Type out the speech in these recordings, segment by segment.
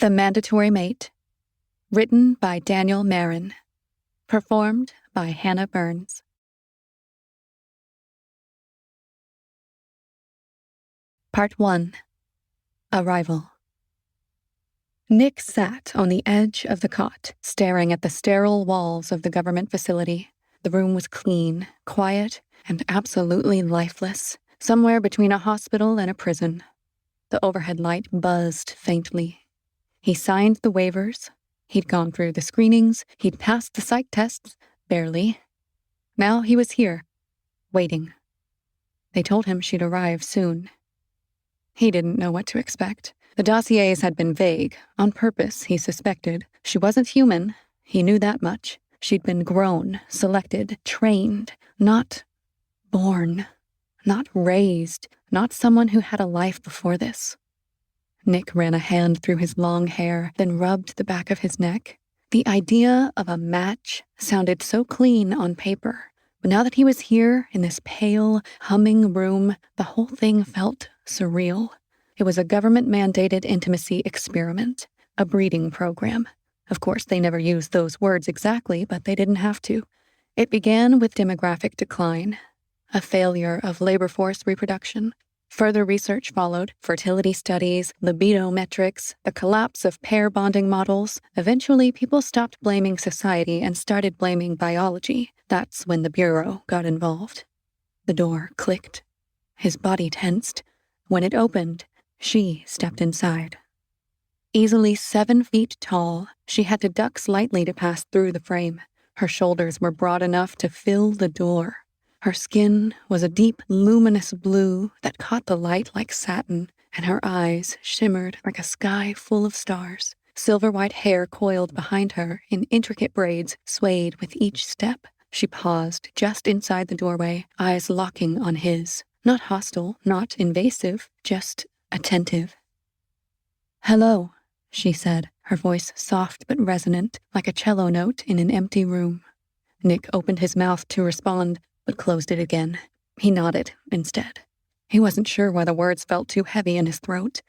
The Mandatory Mate. Written by Daniel Marin. Performed by Hannah Burns. Part 1. Arrival. Nick sat on the edge of the cot, staring at the sterile walls of the government facility. The room was clean, quiet, and absolutely lifeless, somewhere between a hospital and a prison. The overhead light buzzed faintly. He signed the waivers. He'd gone through the screenings. He'd passed the psych tests, barely. Now he was here, waiting. They told him she'd arrive soon. He didn't know what to expect. The dossiers had been vague, on purpose, he suspected. She wasn't human. He knew that much. She'd been grown, selected, trained, not born, not raised, not someone who had a life before this. Nick ran a hand through his long hair, then rubbed the back of his neck. The idea of a match sounded so clean on paper, but now that he was here in this pale, humming room, the whole thing felt surreal. It was a government-mandated intimacy experiment, a breeding program. Of course, they never used those words exactly, but they didn't have to. It began with demographic decline, a failure of labor force reproduction. Further research followed, fertility studies, libido metrics, the collapse of pair bonding models. Eventually, people stopped blaming society and started blaming biology. That's when the Bureau got involved. The door clicked. His body tensed. When it opened, she stepped inside. Easily 7 feet tall, she had to duck slightly to pass through the frame. Her shoulders were broad enough to fill the door. Her skin was a deep, luminous blue that caught the light like satin, and her eyes shimmered like a sky full of stars. Silver-white hair coiled behind her in intricate braids swayed with each step. She paused just inside the doorway, eyes locking on his. Not hostile, not invasive, just attentive. "Hello," she said, her voice soft but resonant, like a cello note in an empty room. Nick opened his mouth to respond, but closed it again. He nodded instead. He wasn't sure why the words felt too heavy in his throat.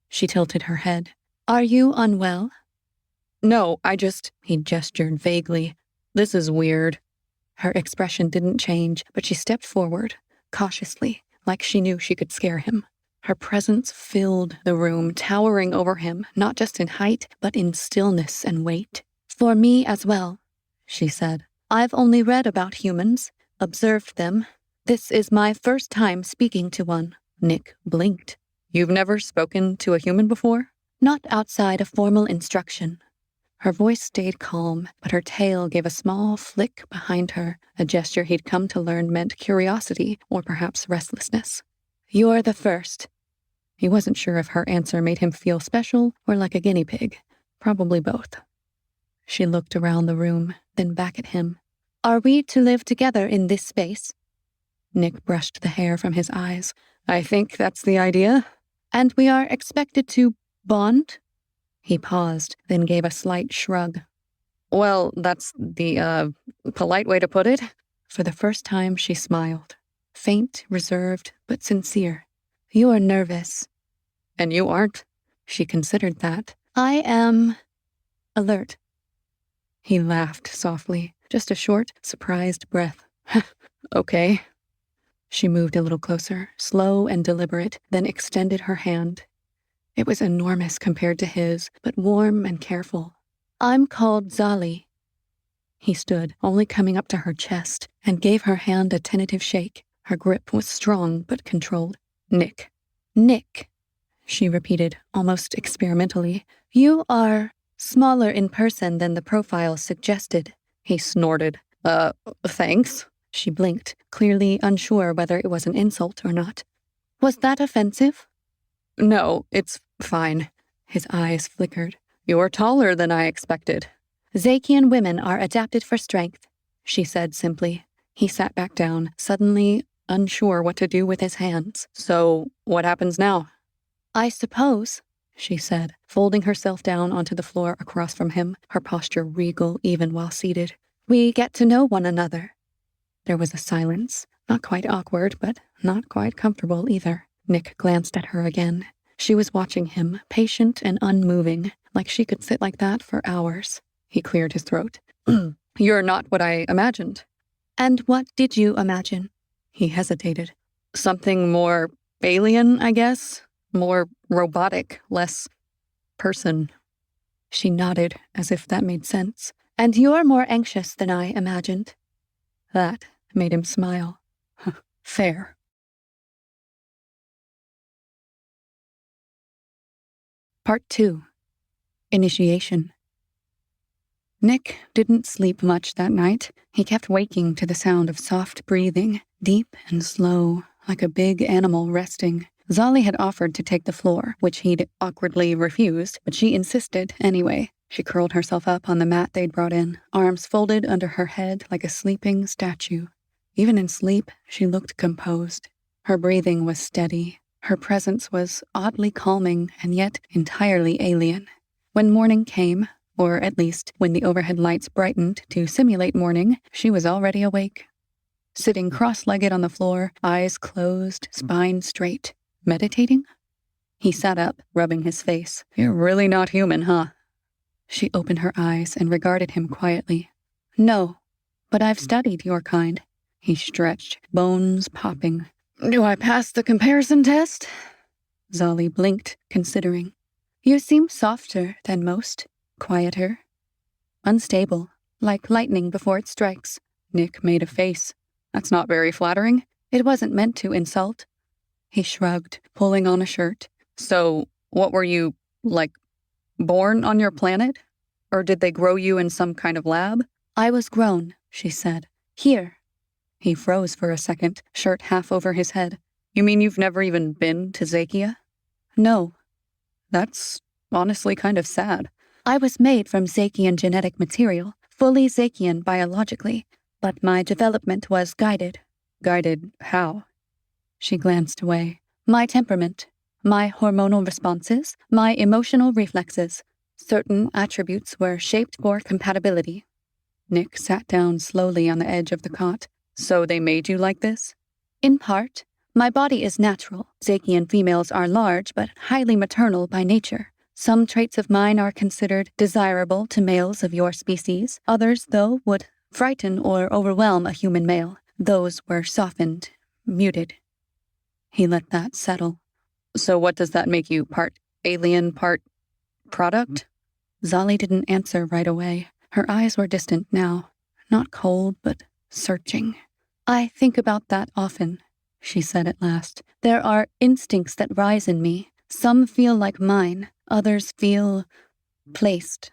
She tilted her head. "Are you unwell?" "No, he gestured vaguely. "This is weird." Her expression didn't change, but she stepped forward, cautiously, like she knew she could scare him. Her presence filled the room, towering over him, not just in height, but in stillness and weight. "For me as well," she said. "I've only read about humans, observed them. This is my first time speaking to one." Nick blinked. "You've never spoken to a human before?" "Not outside of formal instruction." Her voice stayed calm, but her tail gave a small flick behind her, a gesture he'd come to learn meant curiosity or perhaps restlessness. "You're the first." He wasn't sure if her answer made him feel special or like a guinea pig. Probably both. She looked around the room, then back at him. "Are we to live together in this space?" Nick brushed the hair from his eyes. "I think that's the idea." "And we are expected to bond?" He paused, then gave a slight shrug. "Well, that's the, polite way to put it." For the first time, she smiled. Faint, reserved, but sincere. "You're nervous." "And you aren't." She considered that. "I am alert." He laughed softly, just a short, surprised breath. "Okay." She moved a little closer, slow and deliberate, then extended her hand. It was enormous compared to his, but warm and careful. "I'm called Xalli." He stood, only coming up to her chest, and gave her hand a tentative shake. Her grip was strong but controlled. "Nick." "Nick," she repeated, almost experimentally. "You are smaller in person than the profile suggested." He snorted. Thanks." She blinked, clearly unsure whether it was an insult or not. "Was that offensive?" "No, it's fine." His eyes flickered. "You're taller than I expected." "Xaekian women are adapted for strength," she said simply. He sat back down, suddenly unsure what to do with his hands. "So, what happens now?" "I suppose," she said, folding herself down onto the floor across from him, her posture regal even while seated. "We get to know one another." There was a silence, not quite awkward, but not quite comfortable either. Nick glanced at her again. She was watching him, patient and unmoving, like she could sit like that for hours. He cleared his throat. You're not what I imagined. And what did you imagine? He hesitated. Something more alien, I guess. More robotic, less person. She nodded, as if that made sense. And you're more anxious than I imagined. That made him smile. Fair. Part 2. Initiation. Nick didn't sleep much that night. He kept waking to the sound of soft breathing, deep and slow, like a big animal resting. Xalli had offered to take the floor, which he'd awkwardly refused, but she insisted anyway. She curled herself up on the mat they'd brought in, arms folded under her head like a sleeping statue. Even in sleep, she looked composed. Her breathing was steady. Her presence was oddly calming and yet entirely alien. When morning came, or at least when the overhead lights brightened to simulate morning, she was already awake. Sitting cross-legged on the floor, eyes closed, spine straight. Meditating? He sat up, rubbing his face. You're really not human, huh? She opened her eyes and regarded him quietly. No, but I've studied your kind. He stretched, bones popping. Do I pass the comparison test? Xalli blinked, considering. You seem softer than most, quieter. Unstable, like lightning before it strikes. Nick made a face. That's not very flattering. It wasn't meant to insult. He shrugged, pulling on a shirt. So, what were you, like, born on your planet? Or did they grow you in some kind of lab? I was grown, she said. Here. He froze for a second, shirt half over his head. You mean you've never even been to Xaekia? No. That's honestly kind of sad. I was made from Xaekian genetic material, fully Xaekian biologically, but my development was guided. Guided how? She glanced away. My temperament, my hormonal responses, my emotional reflexes. Certain attributes were shaped for compatibility. Nick sat down slowly on the edge of the cot. So they made you like this? In part. My body is natural. Xaekian females are large but highly maternal by nature. Some traits of mine are considered desirable to males of your species. Others, though, would frighten or overwhelm a human male. Those were softened, muted. He let that settle. So what does that make you? Part alien, part product? Xalli didn't answer right away. Her eyes were distant now. Not cold, but searching. I think about that often, she said at last. There are instincts that rise in me. Some feel like mine. Others feel placed.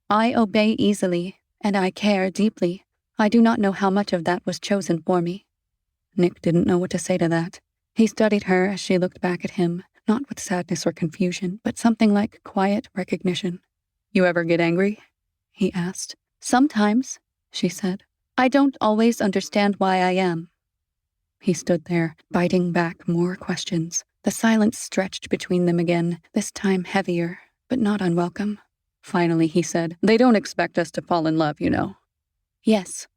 I obey easily, and I care deeply. I do not know how much of that was chosen for me. Nick didn't know what to say to that. He studied her as she looked back at him, not with sadness or confusion, but something like quiet recognition. You ever get angry? He asked. Sometimes, she said. I don't always understand why I am. He stood there, biting back more questions. The silence stretched between them again, this time heavier, but not unwelcome. Finally, he said, They don't expect us to fall in love, you know. Yes.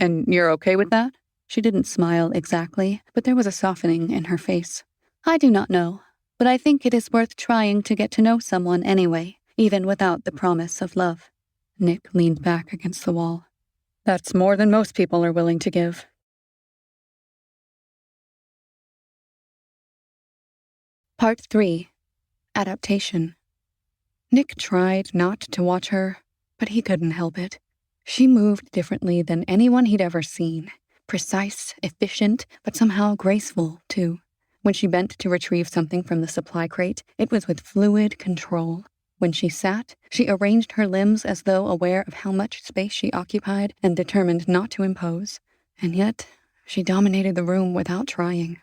And you're okay with that? She didn't smile exactly, but there was a softening in her face. I do not know, but I think it is worth trying to get to know someone anyway, even without the promise of love. Nick leaned back against the wall. That's more than most people are willing to give. Part 3. Adaptation. Nick tried not to watch her, but he couldn't help it. She moved differently than anyone he'd ever seen. Precise, efficient, but somehow graceful, too. When she bent to retrieve something from the supply crate, it was with fluid control. When she sat, she arranged her limbs as though aware of how much space she occupied and determined not to impose. And yet, she dominated the room without trying.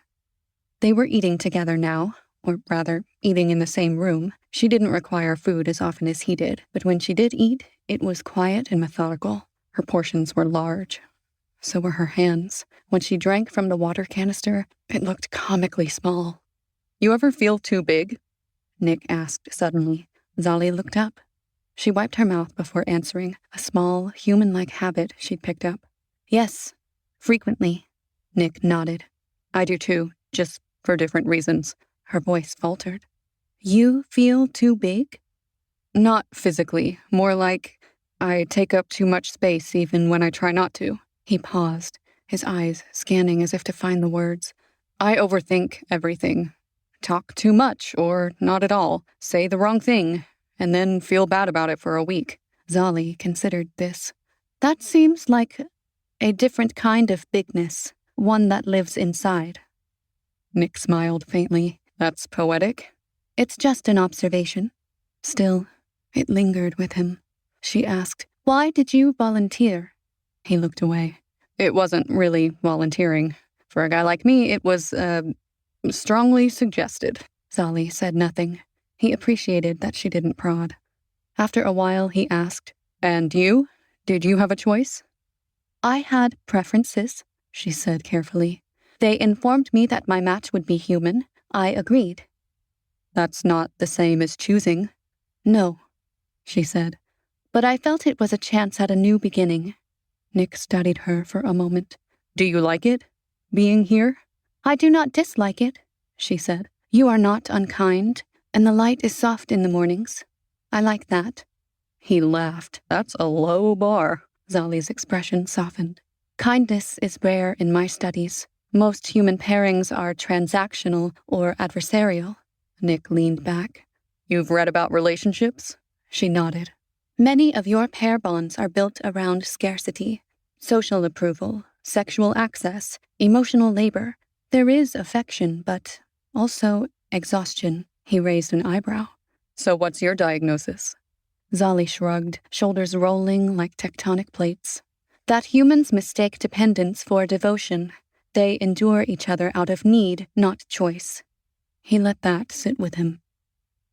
They were eating together now, or rather, eating in the same room. She didn't require food as often as he did, but when she did eat, it was quiet and methodical. Her portions were large. So were her hands. When she drank from the water canister, it looked comically small. You ever feel too big? Nick asked suddenly. Xalli looked up. She wiped her mouth before answering, a small, human-like habit she'd picked up. Yes, frequently. Nick nodded. I do too, just for different reasons. Her voice faltered. You feel too big? Not physically, more like I take up too much space even when I try not to. He paused, his eyes scanning as if to find the words. I overthink everything. Talk too much, or not at all, say the wrong thing, and then feel bad about it for a week. Xalli considered this. That seems like a different kind of bigness, one that lives inside. Nick smiled faintly. That's poetic. It's just an observation. Still, it lingered with him. She asked, "Why did you volunteer?" He looked away. It wasn't really volunteering. For a guy like me, it was, strongly suggested. Xalli said nothing. He appreciated that she didn't prod. After a while, he asked, "And you? Did you have a choice?" I had preferences, she said carefully. They informed me that my match would be human. I agreed. That's not the same as choosing. No, she said. But I felt it was a chance at a new beginning. Nick studied her for a moment. Do you like it, being here? I do not dislike it, she said. You are not unkind, and the light is soft in the mornings. I like that. He laughed. That's a low bar. Xalli's expression softened. Kindness is rare in my studies. Most human pairings are transactional or adversarial. Nick leaned back. You've read about relationships? She nodded. Many of your pair bonds are built around scarcity, social approval, sexual access, emotional labor. There is affection, but also exhaustion. He raised an eyebrow. So what's your diagnosis? Xalli shrugged, shoulders rolling like tectonic plates. That humans mistake dependence for devotion. They endure each other out of need, not choice. He let that sit with him.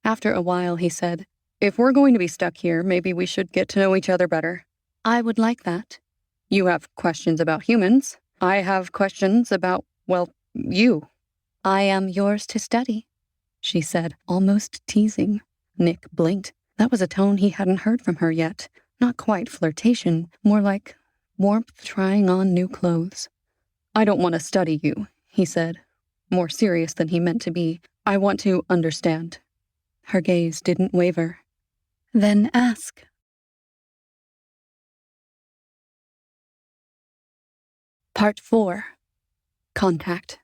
After a while, he said, if we're going to be stuck here, maybe we should get to know each other better. I would like that. You have questions about humans. I have questions about, well, you. I am yours to study, she said, almost teasing. Nick blinked. That was a tone he hadn't heard from her yet. Not quite flirtation, more like warmth trying on new clothes. I don't want to study you, he said, more serious than he meant to be. I want to understand. Her gaze didn't waver. Then ask. Part 4. Contact.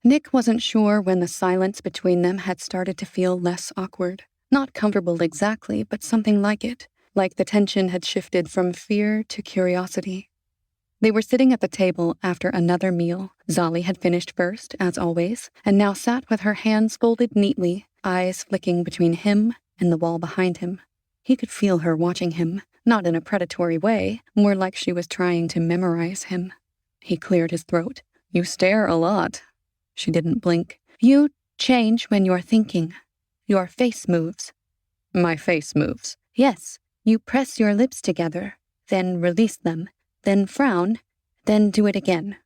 Nick wasn't sure when the silence between them had started to feel less awkward. Not comfortable exactly, but something like it. Like the tension had shifted from fear to curiosity. They were sitting at the table after another meal. Xalli had finished first, as always, and now sat with her hands folded neatly, eyes flicking between him and the wall behind him. He could feel her watching him, not in a predatory way, more like she was trying to memorize him. He cleared his throat. You stare a lot. She didn't blink. You change when you're thinking. Your face moves. My face moves. Yes, you press your lips together, then release them, then frown, then do it again.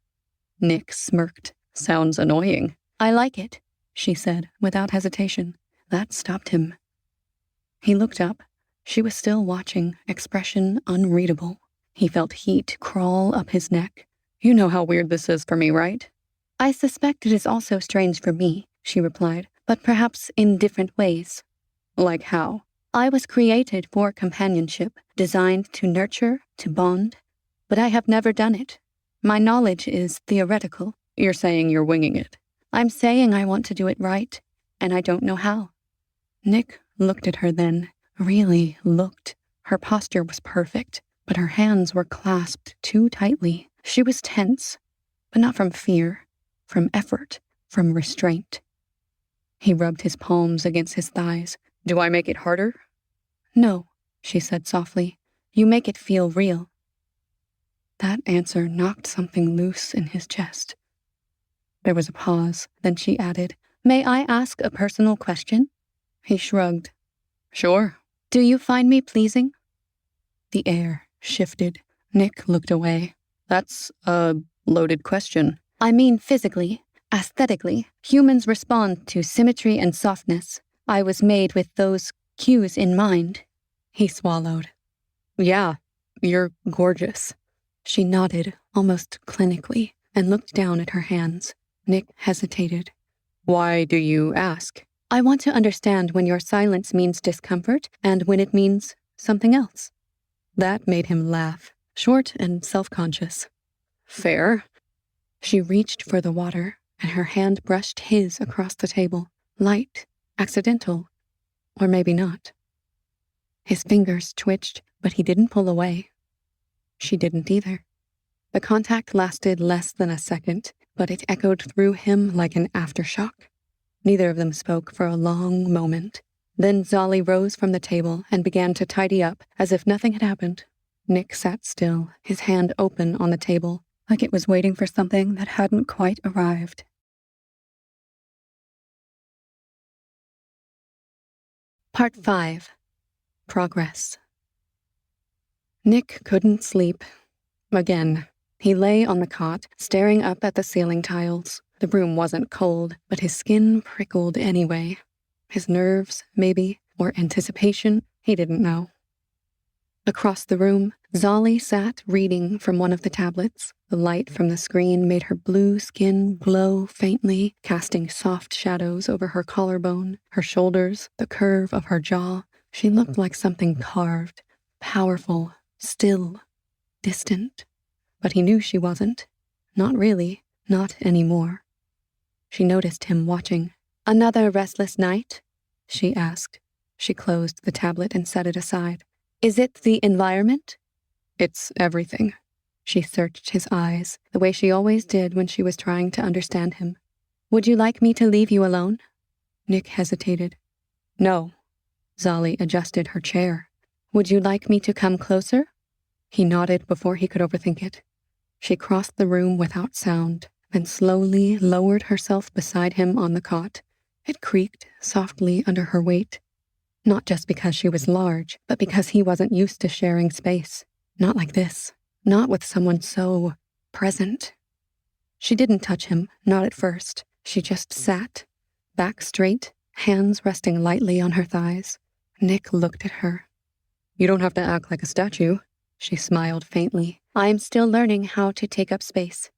Nick smirked. Sounds annoying. I like it, she said, without hesitation. That stopped him. He looked up. She was still watching, expression unreadable. He felt heat crawl up his neck. You know how weird this is for me, right? I suspect it is also strange for me, she replied, but perhaps in different ways. Like how? I was created for companionship, designed to nurture, to bond, but I have never done it. My knowledge is theoretical. You're saying you're winging it. I'm saying I want to do it right, and I don't know how. Nick looked at her then, really looked. Her posture was perfect, but her hands were clasped too tightly. She was tense, but not from fear, from effort, from restraint. He rubbed his palms against his thighs. Do I make it harder? No, she said softly. You make it feel real. That answer knocked something loose in his chest. There was a pause, then she added, May I ask a personal question? He shrugged. Sure. Do you find me pleasing? The air shifted. Nick looked away. That's a loaded question. I mean physically, aesthetically. Humans respond to symmetry and softness. I was made with those cues in mind. He swallowed. Yeah, you're gorgeous. She nodded, almost clinically, and looked down at her hands. Nick hesitated. Why do you ask? I want to understand when your silence means discomfort and when it means something else. That made him laugh, short and self-conscious. Fair. She reached for the water, and her hand brushed his across the table. Light, accidental, or maybe not. His fingers twitched, but he didn't pull away. She didn't either. The contact lasted less than a second, but it echoed through him like an aftershock. Neither of them spoke for a long moment. Then Xalli rose from the table and began to tidy up as if nothing had happened. Nick sat still, his hand open on the table, like it was waiting for something that hadn't quite arrived. Part 5. Progress. Nick couldn't sleep. Again. He lay on the cot, staring up at the ceiling tiles. The room wasn't cold, but his skin prickled anyway. His nerves, maybe, or anticipation, he didn't know. Across the room, Xalli sat reading from one of the tablets. The light from the screen made her blue skin glow faintly, casting soft shadows over her collarbone, her shoulders, the curve of her jaw. She looked like something carved, powerful, still, distant. But he knew she wasn't. Not really, not anymore. She noticed him watching. "Another restless night?" she asked. She closed the tablet and set it aside. "Is it the environment?" "It's everything." She searched his eyes, the way she always did when she was trying to understand him. "Would you like me to leave you alone?" Nick hesitated. "No." Xalli adjusted her chair. "Would you like me to come closer?" He nodded before he could overthink it. She crossed the room without sound, then slowly lowered herself beside him on the cot. It creaked softly under her weight. Not just because she was large, but because he wasn't used to sharing space. Not like this. Not with someone so present. She didn't touch him, not at first. She just sat, back straight, hands resting lightly on her thighs. Nick looked at her. "You don't have to act like a statue." She smiled faintly. "I'm still learning how to take up space."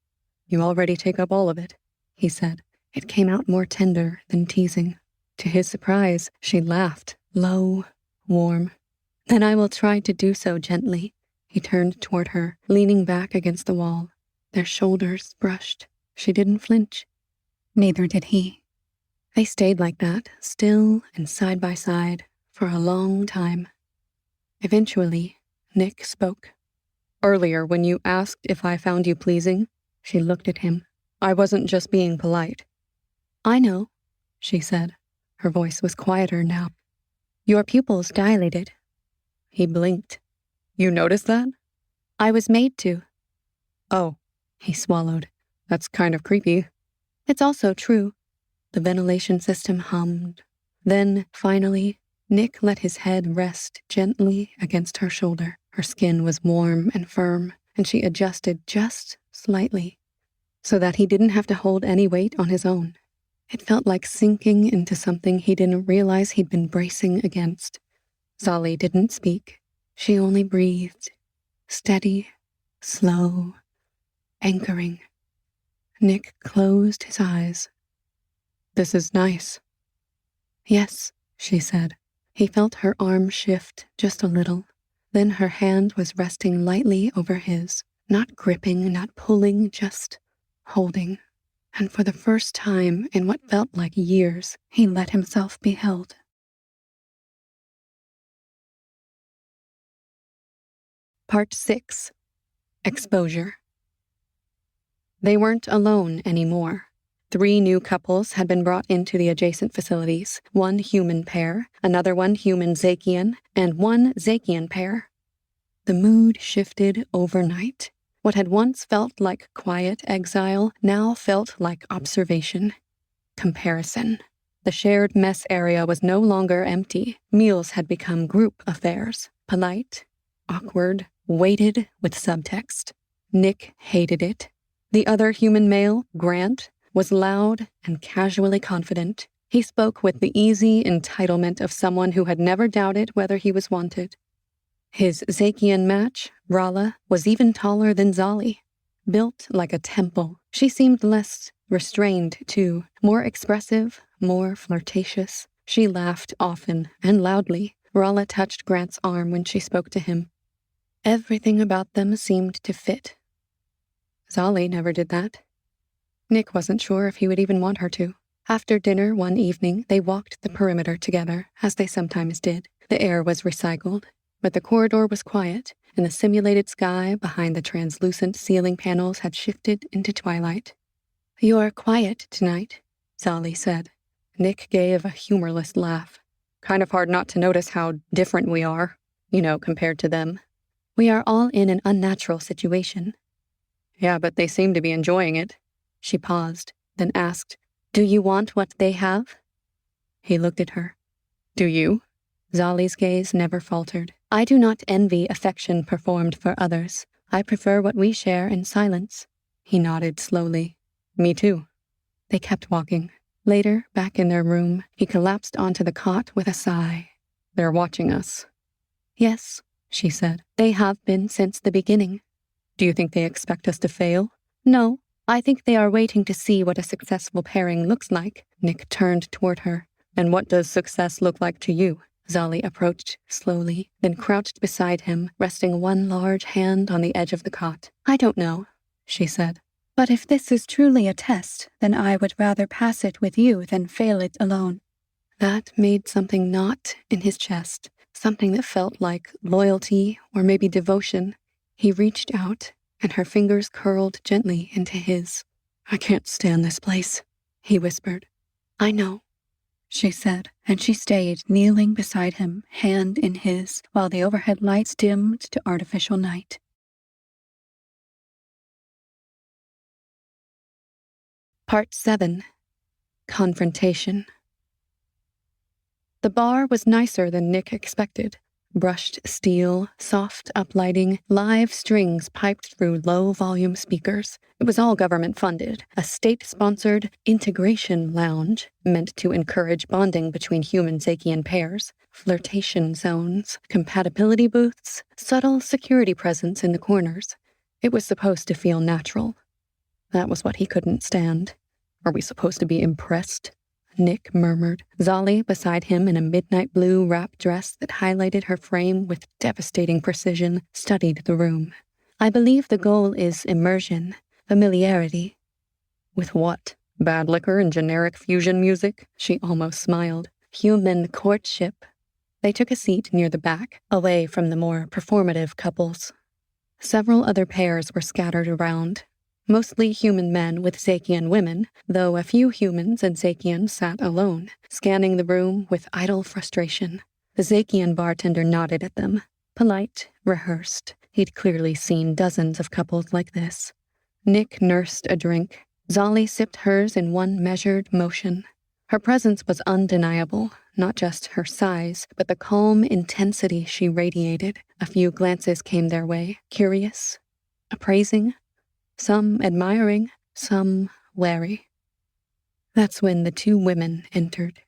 "You already take up all of it," he said. It came out more tender than teasing. To his surprise, she laughed, low, warm. "Then I will try to do so gently." He turned toward her, leaning back against the wall. Their shoulders brushed. She didn't flinch. Neither did he. They stayed like that, still and side by side, for a long time. Eventually, Nick spoke. "Earlier, when you asked if I found you pleasing," she looked at him. "I wasn't just being polite." "I know," she said. Her voice was quieter now. "Your pupils dilated." He blinked. "You noticed that?" "I was made to." "Oh," he swallowed. "That's kind of creepy." "It's also true." The ventilation system hummed. Then, finally, Nick let his head rest gently against her shoulder. Her skin was warm and firm, and she adjusted just slightly, so that he didn't have to hold any weight on his own. It felt like sinking into something he didn't realize he'd been bracing against. Xalli didn't speak. She only breathed, steady, slow, anchoring. Nick closed his eyes. "This is nice." "Yes," she said. He felt her arm shift just a little. Then her hand was resting lightly over his, not gripping, not pulling, just holding. And for the first time in what felt like years, he let himself be held. Part 6. Exposure. They weren't alone anymore. 3 new couples had been brought into the adjacent facilities, 1 human pair, another 1 human Xaekian, and 1 Xaekian pair. The mood shifted overnight. What had once felt like quiet exile now felt like observation. Comparison. The shared mess area was no longer empty. Meals had become group affairs, polite, awkward, weighted with subtext. Nick hated it. The other human male, Grant, was loud and casually confident. He spoke with the easy entitlement of someone who had never doubted whether he was wanted. His Xaekian match, Rala, was even taller than Xalli. Built like a temple, she seemed less restrained too, more expressive, more flirtatious. She laughed often and loudly. Rala touched Grant's arm when she spoke to him. Everything about them seemed to fit. Xalli never did that. Nick wasn't sure if he would even want her to. After dinner one evening, they walked the perimeter together, as they sometimes did. The air was recycled, but the corridor was quiet, and the simulated sky behind the translucent ceiling panels had shifted into twilight. "You're quiet tonight," Xalli said. Nick gave a humorless laugh. "Kind of hard not to notice how different we are, compared to them. We are all in an unnatural situation." "Yeah, but they seem to be enjoying it." She paused, then asked, "Do you want what they have?" He looked at her. "Do you?" Xalli's gaze never faltered. "I do not envy affection performed for others. I prefer what we share in silence." He nodded slowly. "Me too." They kept walking. Later, back in their room, he collapsed onto the cot with a sigh. "They're watching us." "Yes," she said. "They have been since the beginning." "Do you think they expect us to fail?" "No. I think they are waiting to see what a successful pairing looks like." Nick turned toward her. "And what does success look like to you?" Xalli approached slowly, then crouched beside him, resting one large hand on the edge of the cot. "I don't know," she said. "But if this is truly a test, then I would rather pass it with you than fail it alone." That made something knot in his chest, something that felt like loyalty or maybe devotion. He reached out, and her fingers curled gently into his. "I can't stand this place," he whispered. "I know," she said, and she stayed kneeling beside him, hand in his, while the overhead lights dimmed to artificial night. Part 7. Confrontation. The bar was nicer than Nick expected. Brushed steel, soft uplighting, live strings piped through low-volume speakers. It was all government-funded, a state-sponsored integration lounge meant to encourage bonding between human Xaekian pairs, flirtation zones, compatibility booths, subtle security presence in the corners. It was supposed to feel natural. That was what he couldn't stand. "Are we supposed to be impressed?" Nick murmured. Xalli, beside him in a midnight blue wrap dress that highlighted her frame with devastating precision, studied the room. "I believe the goal is immersion, familiarity." "With what? Bad liquor and generic fusion music?" She almost smiled. "Human courtship." They took a seat near the back, away from the more performative couples. Several other pairs were scattered around. Mostly human men with Xaekian women, though a few humans and Xaekians sat alone, scanning the room with idle frustration. The Xaekian bartender nodded at them. Polite, rehearsed. He'd clearly seen dozens of couples like this. Nick nursed a drink. Xalli sipped hers in one measured motion. Her presence was undeniable, not just her size, but the calm intensity she radiated. A few glances came their way, curious, appraising. Some admiring, some wary. That's when the two women entered.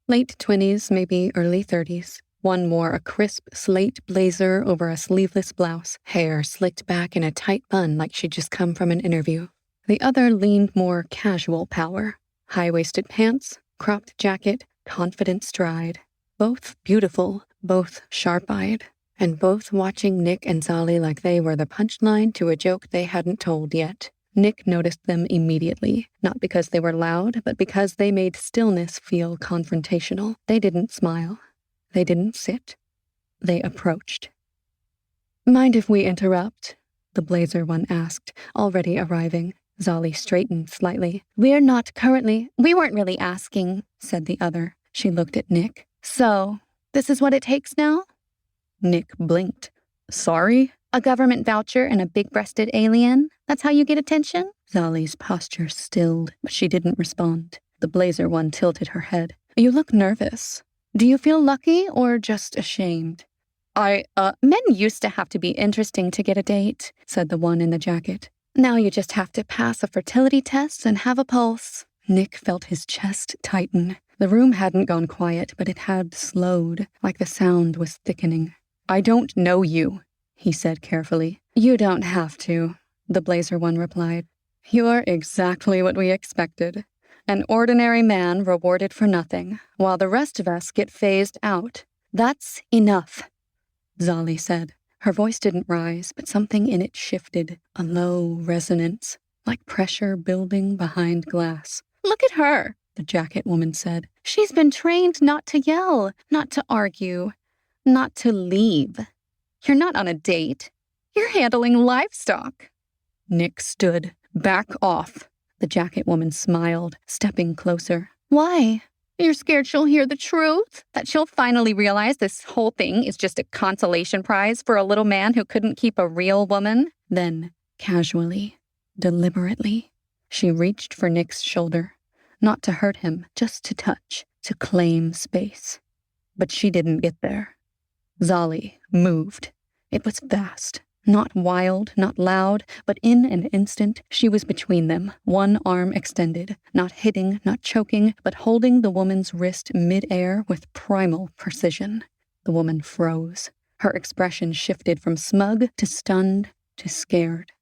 Late 20s, maybe early 30s. One wore a crisp slate blazer over a sleeveless blouse, hair slicked back in a tight bun like she'd just come from an interview. The other leaned more casual power. High-waisted pants, cropped jacket, confident stride. Both beautiful, both sharp-eyed. And both watching Nick and Xalli like they were the punchline to a joke they hadn't told yet. Nick noticed them immediately, not because they were loud, but because they made stillness feel confrontational. They didn't smile. They didn't sit. They approached. "Mind if we interrupt?" the blazer one asked, already arriving. Xalli straightened slightly. We weren't really asking," said the other. She looked at Nick. "So, this is what it takes now?" Nick blinked. "Sorry?" "A government voucher and a big-breasted alien? That's how you get attention?" Xalli's posture stilled, but she didn't respond. The blazer one tilted her head. "You look nervous. Do you feel lucky or just ashamed?" Men used to have to be interesting to get a date," said the one in the jacket. "Now you just have to pass a fertility test and have a pulse." Nick felt his chest tighten. The room hadn't gone quiet, but it had slowed, like the sound was thickening. "I don't know you," he said carefully. "You don't have to," the blazer one replied. "You're exactly what we expected." An ordinary man rewarded for nothing, while the rest of us get phased out. That's enough, Xalli said. Her voice didn't rise, but something in it shifted, a low resonance, like pressure building behind glass. Look at her, the jacket woman said. She's been trained not to yell, not to argue, not to leave. You're not on a date. You're handling livestock. Nick stood. Back off. The jacket woman smiled, stepping closer. Why? You're scared she'll hear the truth? That she'll finally realize this whole thing is just a consolation prize for a little man who couldn't keep a real woman? Then, casually, deliberately, she reached for Nick's shoulder. Not to hurt him, just to touch, to claim space. But she didn't get there. Xalli moved. It was fast. Not wild, not loud, but in an instant, she was between them, one arm extended, not hitting, not choking, but holding the woman's wrist mid-air with primal precision. The woman froze. Her expression shifted from smug to stunned to scared.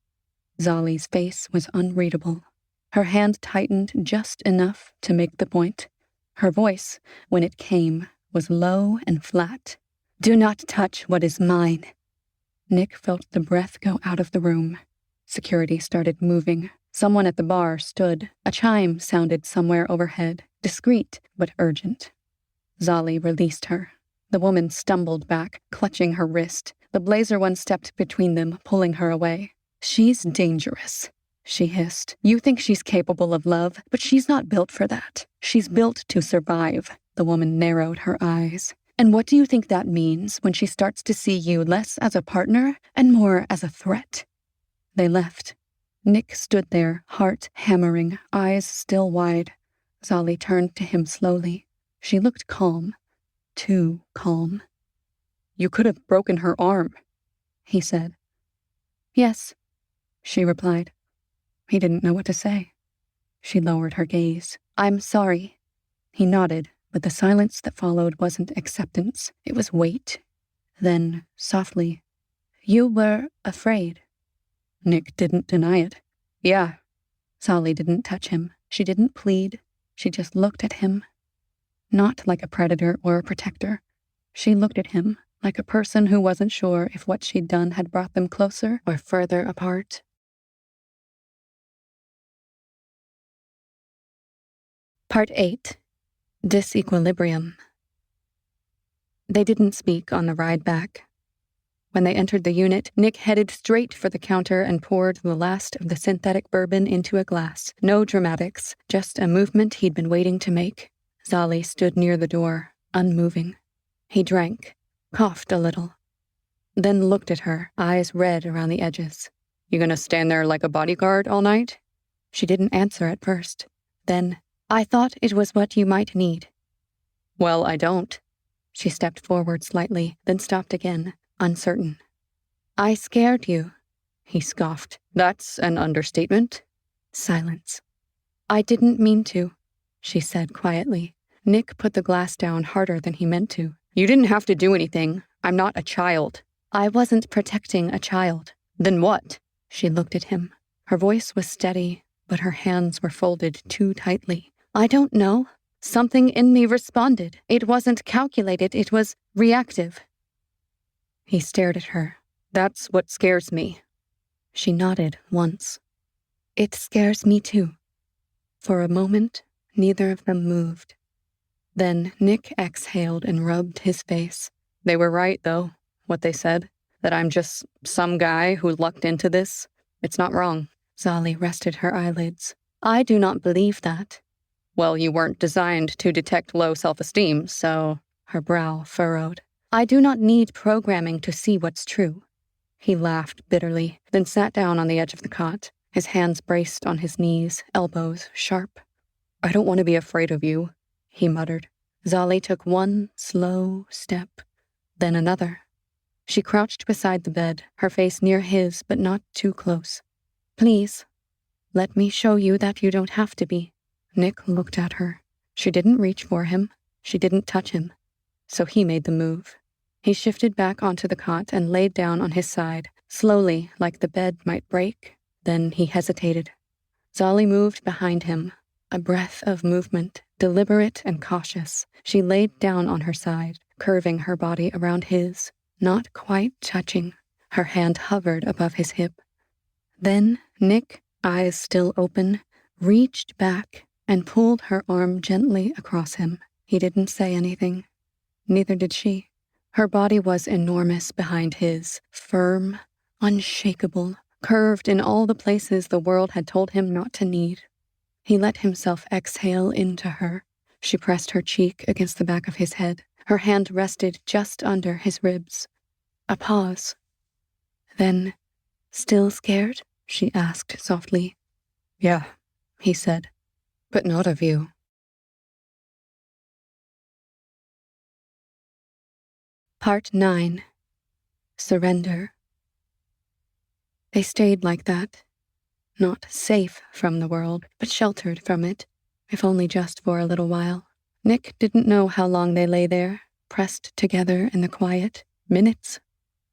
Xalli's face was unreadable. Her hand tightened just enough to make the point. Her voice, when it came, was low and flat. Do not touch what is mine. Nick felt the breath go out of the room. Security started moving. Someone at the bar stood. A chime sounded somewhere overhead, discreet but urgent. Xalli released her. The woman stumbled back, clutching her wrist. The blazer one stepped between them, pulling her away. She's dangerous, she hissed. You think she's capable of love, but she's not built for that. She's built to survive. The woman narrowed her eyes. And what do you think that means when she starts to see you less as a partner and more as a threat? They left. Nick stood there, heart hammering, eyes still wide. Xalli turned to him slowly. She looked calm. Too calm. You could have broken her arm, he said. Yes, she replied. He didn't know what to say. She lowered her gaze. I'm sorry. He nodded. But the silence that followed wasn't acceptance, it was weight. Then, softly, you were afraid. Nick didn't deny it. Yeah. Xalli didn't touch him. She didn't plead. She just looked at him. Not like a predator or a protector. She looked at him like a person who wasn't sure if what she'd done had brought them closer or further apart. Part 8. Disequilibrium. They didn't speak on the ride back. When they entered the unit, Nick headed straight for the counter and poured the last of the synthetic bourbon into a glass. No dramatics, just a movement he'd been waiting to make. Xalli stood near the door, unmoving. He drank, coughed a little, then looked at her, eyes red around the edges. You gonna stand there like a bodyguard all night? She didn't answer at first. Then, I thought it was what you might need. Well, I don't. She stepped forward slightly, then stopped again, uncertain. I scared you, he scoffed. That's an understatement. Silence. I didn't mean to, she said quietly. Nick put the glass down harder than he meant to. You didn't have to do anything. I'm not a child. I wasn't protecting a child. Then what? She looked at him. Her voice was steady, but her hands were folded too tightly. I don't know. Something in me responded. It wasn't calculated, it was reactive. He stared at her. That's what scares me. She nodded once. It scares me too. For a moment, neither of them moved. Then Nick exhaled and rubbed his face. They were right, though, what they said. That I'm just some guy who lucked into this. It's not wrong. Xalli rested her eyelids. I do not believe that. Well, you weren't designed to detect low self-esteem, so... Her brow furrowed. I do not need programming to see what's true. He laughed bitterly, then sat down on the edge of the cot, his hands braced on his knees, elbows sharp. I don't want to be afraid of you, he muttered. Xalli took one slow step, then another. She crouched beside the bed, her face near his, but not too close. Please, let me show you that you don't have to be. Nick looked at her. She didn't reach for him. She didn't touch him. So he made the move. He shifted back onto the cot and laid down on his side, slowly, like the bed might break. Then he hesitated. Xalli moved behind him, A breath of movement, deliberate and cautious. She laid down on her side, curving her body around his, not quite touching. Her hand hovered above his hip. Then Nick, eyes still open, reached back and pulled her arm gently across him. He didn't say anything. Neither did she. Her body was enormous behind his, firm, unshakable, curved in all the places the world had told him not to need. He let himself exhale into her. She pressed her cheek against the back of his head. Her hand rested just under his ribs. A pause. Then, still scared? She asked softly. Yeah, he said, but not of you. Part 9. Surrender. They stayed like that. Not safe from the world, but sheltered from it, if only just for a little while. Nick didn't know how long they lay there, pressed together in the quiet. Minutes?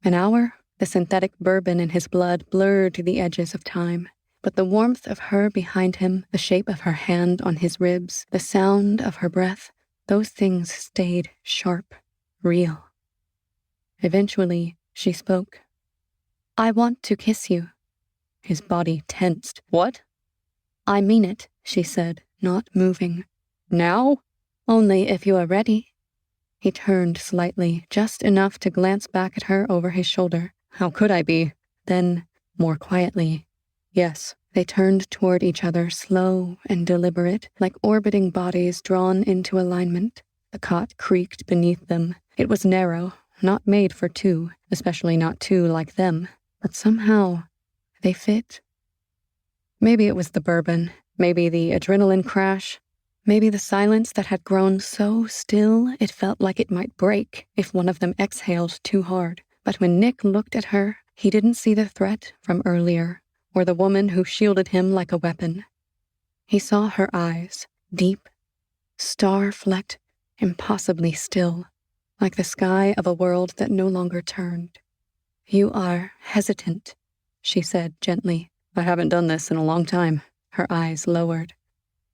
An hour? The synthetic bourbon in his blood blurred the edges of time. But the warmth of her behind him, the shape of her hand on his ribs, the sound of her breath, those things stayed sharp, real. Eventually, she spoke. I want to kiss you. His body tensed. What? I mean it, she said, not moving. Now? Only if you are ready. He turned slightly, just enough to glance back at her over his shoulder. How could I be? Then, more quietly, yes. They turned toward each other, slow and deliberate, like orbiting bodies drawn into alignment. The cot creaked beneath them. It was narrow, not made for two, especially not two like them. But somehow, they fit. Maybe it was the bourbon, maybe the adrenaline crash, maybe the silence that had grown so still it felt like it might break if one of them exhaled too hard. But when Nick looked at her, he didn't see the threat from earlier, or the woman who shielded him like a weapon. He saw her eyes, deep, star-flecked, impossibly still, like the sky of a world that no longer turned. You are hesitant, she said gently. I haven't done this in a long time. Her eyes lowered.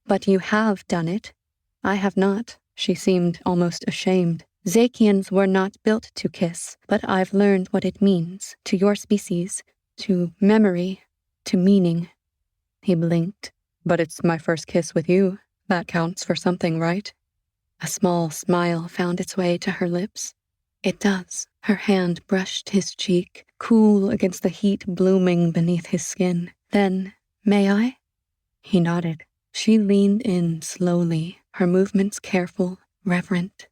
But you have done it. I have not. She seemed almost ashamed. Xaekians were not built to kiss, but I've learned what it means to your species, to memory, to meaning. He blinked. But it's my first kiss with you. That counts for something, right? A small smile found its way to her lips. It does. Her hand brushed his cheek, cool against the heat blooming beneath his skin. Then, may I? He nodded. She leaned in slowly, her movements careful, reverent.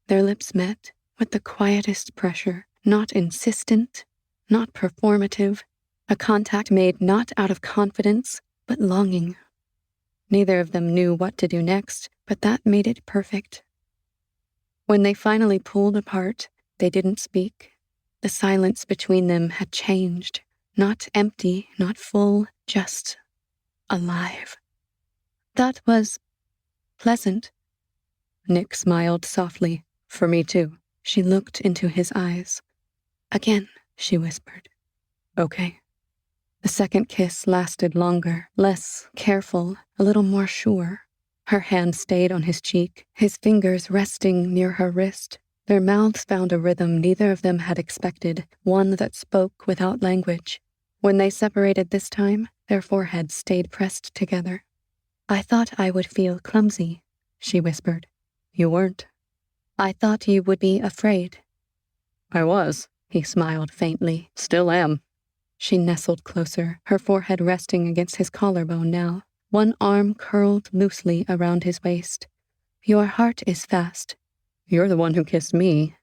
Their lips met with the quietest pressure, not insistent, not performative, a contact made not out of confidence, but longing. Neither of them knew what to do next, but that made it perfect. When they finally pulled apart, they didn't speak. The silence between them had changed, not empty, not full, just alive. That was pleasant. Nick smiled softly. For me too. She looked into his eyes. Again, she whispered. Okay. The second kiss lasted longer, less careful, a little more sure. Her hand stayed on his cheek, his fingers resting near her wrist. Their mouths found a rhythm neither of them had expected, one that spoke without language. When they separated this time, their foreheads stayed pressed together. I thought I would feel clumsy, she whispered. You weren't. I thought you would be afraid. I was, he smiled faintly. Still am. She nestled closer, her forehead resting against his collarbone now. One arm curled loosely around his waist. Your heart is fast. You're the one who kissed me.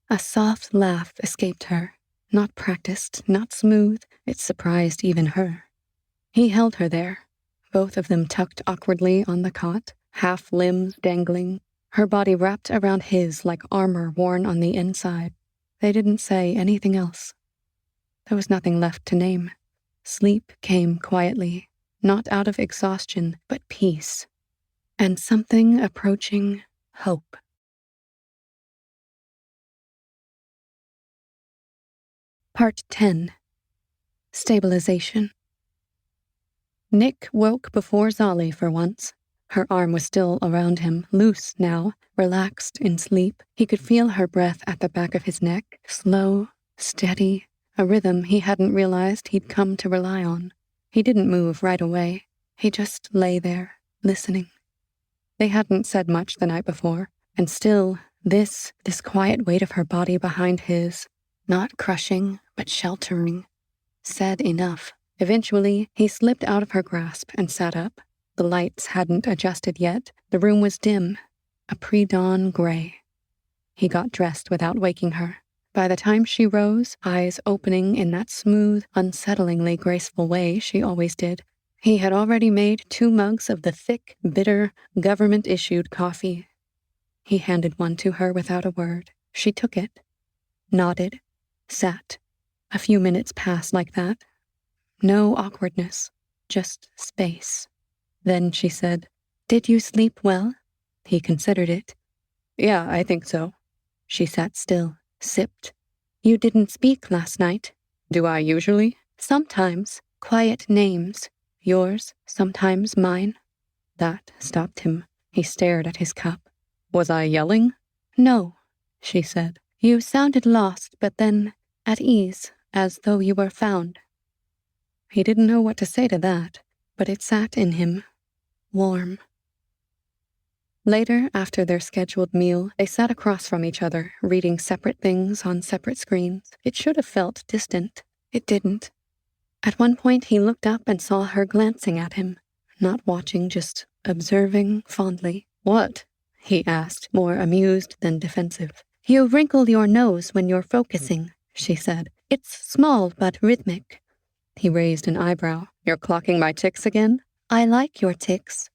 A soft laugh escaped her. Not practiced, not smooth. It surprised even her. He held her there, both of them tucked awkwardly on the cot, half limbs dangling, her body wrapped around his like armor worn on the inside. They didn't say anything else. There was nothing left to name. Sleep came quietly, not out of exhaustion, but peace, and something approaching hope. Part 10. Stabilization. Nick woke before Xalli for once. Her arm was still around him, loose now, relaxed in sleep. He could feel her breath at the back of his neck, slow, steady, a rhythm he hadn't realized he'd come to rely on. He didn't move right away. He just lay there, listening. They hadn't said much the night before, and still, this quiet weight of her body behind his, not crushing, but sheltering, said enough. Eventually, he slipped out of her grasp and sat up. The lights hadn't adjusted yet. The room was dim, a pre-dawn gray. He got dressed without waking her. By the time she rose, eyes opening in that smooth, unsettlingly graceful way she always did, he had already made 2 mugs of the thick, bitter, government-issued coffee. He handed one to her without a word. She took it, nodded, sat. A few minutes passed like that. No awkwardness, just space. Then she said, "Did you sleep well?" He considered it. "Yeah, I think so." She sat still, sipped. "You didn't speak last night." "Do I usually?" "Sometimes. Quiet names. Yours, sometimes mine." That stopped him. He stared at his cup. "Was I yelling?" "No," she said. "You sounded lost, but then at ease, as though you were found." He didn't know what to say to that, but it sat in him, warm. Later, after their scheduled meal, they sat across from each other, reading separate things on separate screens. It should have felt distant. It didn't. At one point, he looked up and saw her glancing at him, not watching, just observing fondly. "What?" he asked, more amused than defensive. "You wrinkle your nose when you're focusing," she said. "It's small but rhythmic." He raised an eyebrow. "You're clocking my ticks again?" "I like your ticks."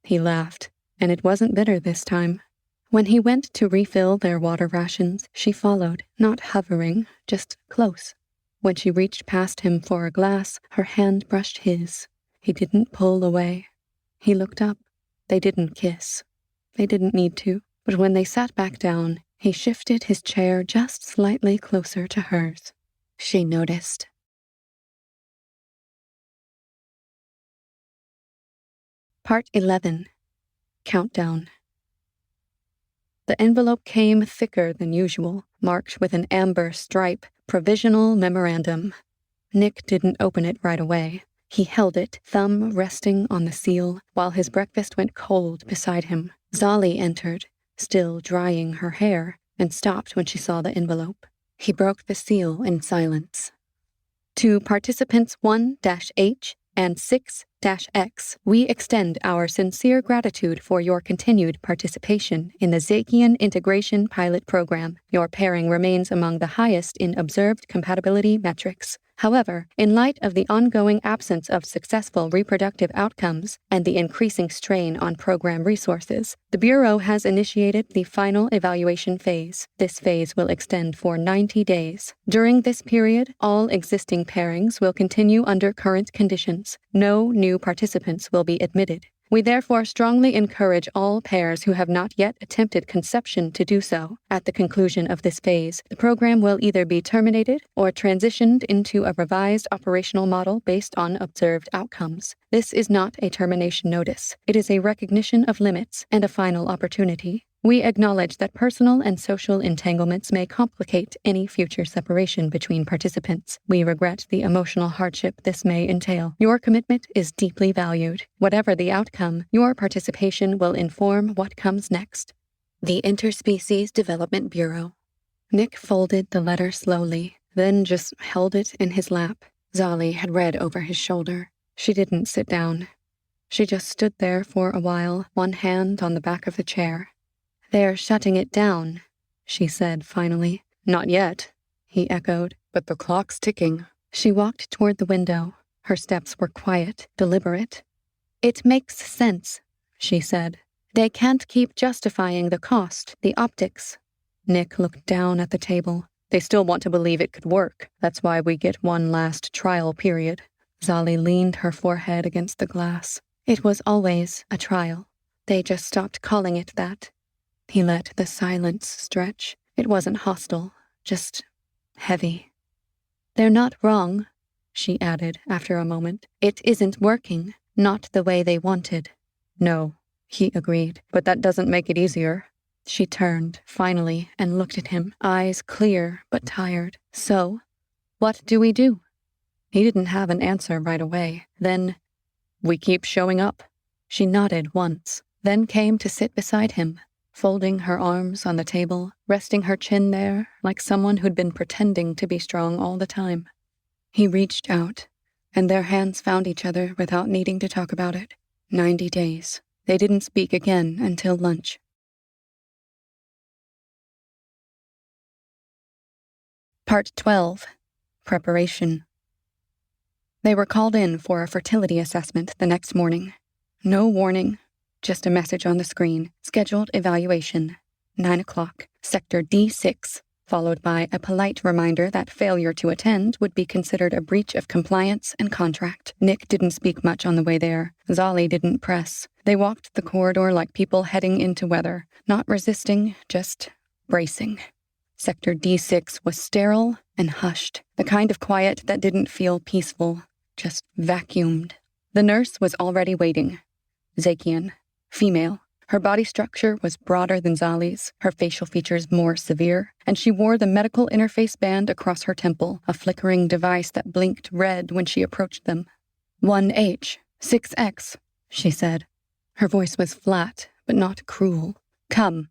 He laughed, and it wasn't bitter this time. When he went to refill their water rations, she followed, not hovering, just close. When she reached past him for a glass, her hand brushed his. He didn't pull away. He looked up. They didn't kiss. They didn't need to. But when they sat back down, he shifted his chair just slightly closer to hers. She noticed. Part 11. Countdown. The envelope came thicker than usual, marked with an amber stripe, provisional memorandum. Nick didn't open it right away. He held it, thumb resting on the seal, while his breakfast went cold beside him. Xalli entered, still drying her hair, and stopped when she saw the envelope. He broke the seal in silence. To participants 1-H and 6-X, we extend our sincere gratitude for your continued participation in the Xaekian Integration Pilot Program. Your pairing remains among the highest in observed compatibility metrics. However, in light of the ongoing absence of successful reproductive outcomes and the increasing strain on program resources, the Bureau has initiated the final evaluation phase. This phase will extend for 90 days. During this period, all existing pairings will continue under current conditions. No new participants will be admitted. We therefore strongly encourage all pairs who have not yet attempted conception to do so. At the conclusion of this phase, the program will either be terminated or transitioned into a revised operational model based on observed outcomes. This is not a termination notice. It is a recognition of limits and a final opportunity. We acknowledge that personal and social entanglements may complicate any future separation between participants. We regret the emotional hardship this may entail. Your commitment is deeply valued. Whatever the outcome, your participation will inform what comes next. The Interspecies Development Bureau. Nick folded the letter slowly, then just held it in his lap. Xalli had read over his shoulder. She didn't sit down. She just stood there for a while, one hand on the back of the chair. "They're shutting it down," she said finally. "Not yet," he echoed, "but the clock's ticking." She walked toward the window. Her steps were quiet, deliberate. "It makes sense," she said. "They can't keep justifying the cost, the optics." Nick looked down at the table. "They still want to believe it could work. That's why we get one last trial period." Xalli leaned her forehead against the glass. "It was always a trial. They just stopped calling it that." He let the silence stretch. It wasn't hostile, just heavy. "They're not wrong," she added after a moment. "It isn't working, not the way they wanted." "No," he agreed, but that doesn't make it easier. She turned, finally, and looked at him, eyes clear but tired. So, what do we do? He didn't have an answer right away. Then, we keep showing up. She nodded once, then came to sit beside him, folding her arms on the table, resting her chin there like someone who'd been pretending to be strong all the time. He reached out, and their hands found each other without needing to talk about it. 90 days. They didn't speak again until lunch. Part 12. Preparation. They were called in for a fertility assessment the next morning. No warning, just a message on the screen. Scheduled evaluation. 9 o'clock, Sector D6, followed by a polite reminder that failure to attend would be considered a breach of compliance and contract. Nick didn't speak much on the way there. Xalli didn't press. They walked the corridor like people heading into weather, not resisting, just bracing. Sector D6 was sterile and hushed, the kind of quiet that didn't feel peaceful, just vacuumed. The nurse was already waiting. Xaekian, female. Her body structure was broader than Xalli's, her facial features more severe, and she wore the medical interface band across her temple, a flickering device that blinked red when she approached them. 1H, 6X, she said. Her voice was flat, but not cruel. Come.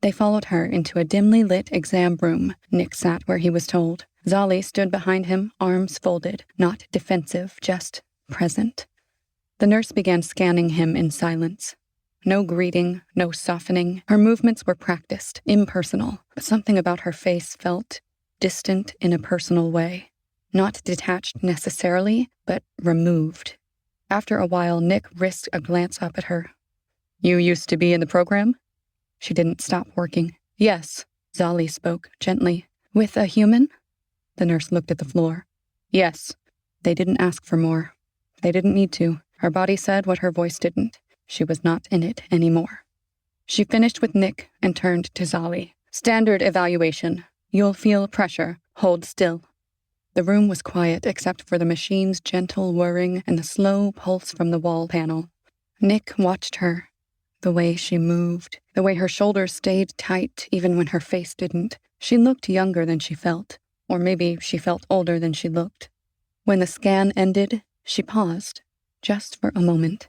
They followed her into a dimly lit exam room. Nick sat where he was told. Xalli stood behind him, arms folded, not defensive, just present. The nurse began scanning him in silence. No greeting, no softening. Her movements were practiced, impersonal, but something about her face felt distant in a personal way. Not detached necessarily, but removed. After a while, Nick risked a glance up at her. You used to be in the program? She didn't stop working. Yes, Xalli spoke gently. With a human? The nurse looked at the floor. Yes. They didn't ask for more. They didn't need to. Her body said what her voice didn't. She was not in it anymore. She finished with Nick and turned to Xalli. Standard evaluation. You'll feel pressure. Hold still. The room was quiet except for the machine's gentle whirring and the slow pulse from the wall panel. Nick watched her. The way she moved, the way her shoulders stayed tight even when her face didn't. She looked younger than she felt, or maybe she felt older than she looked. When the scan ended, she paused, just for a moment.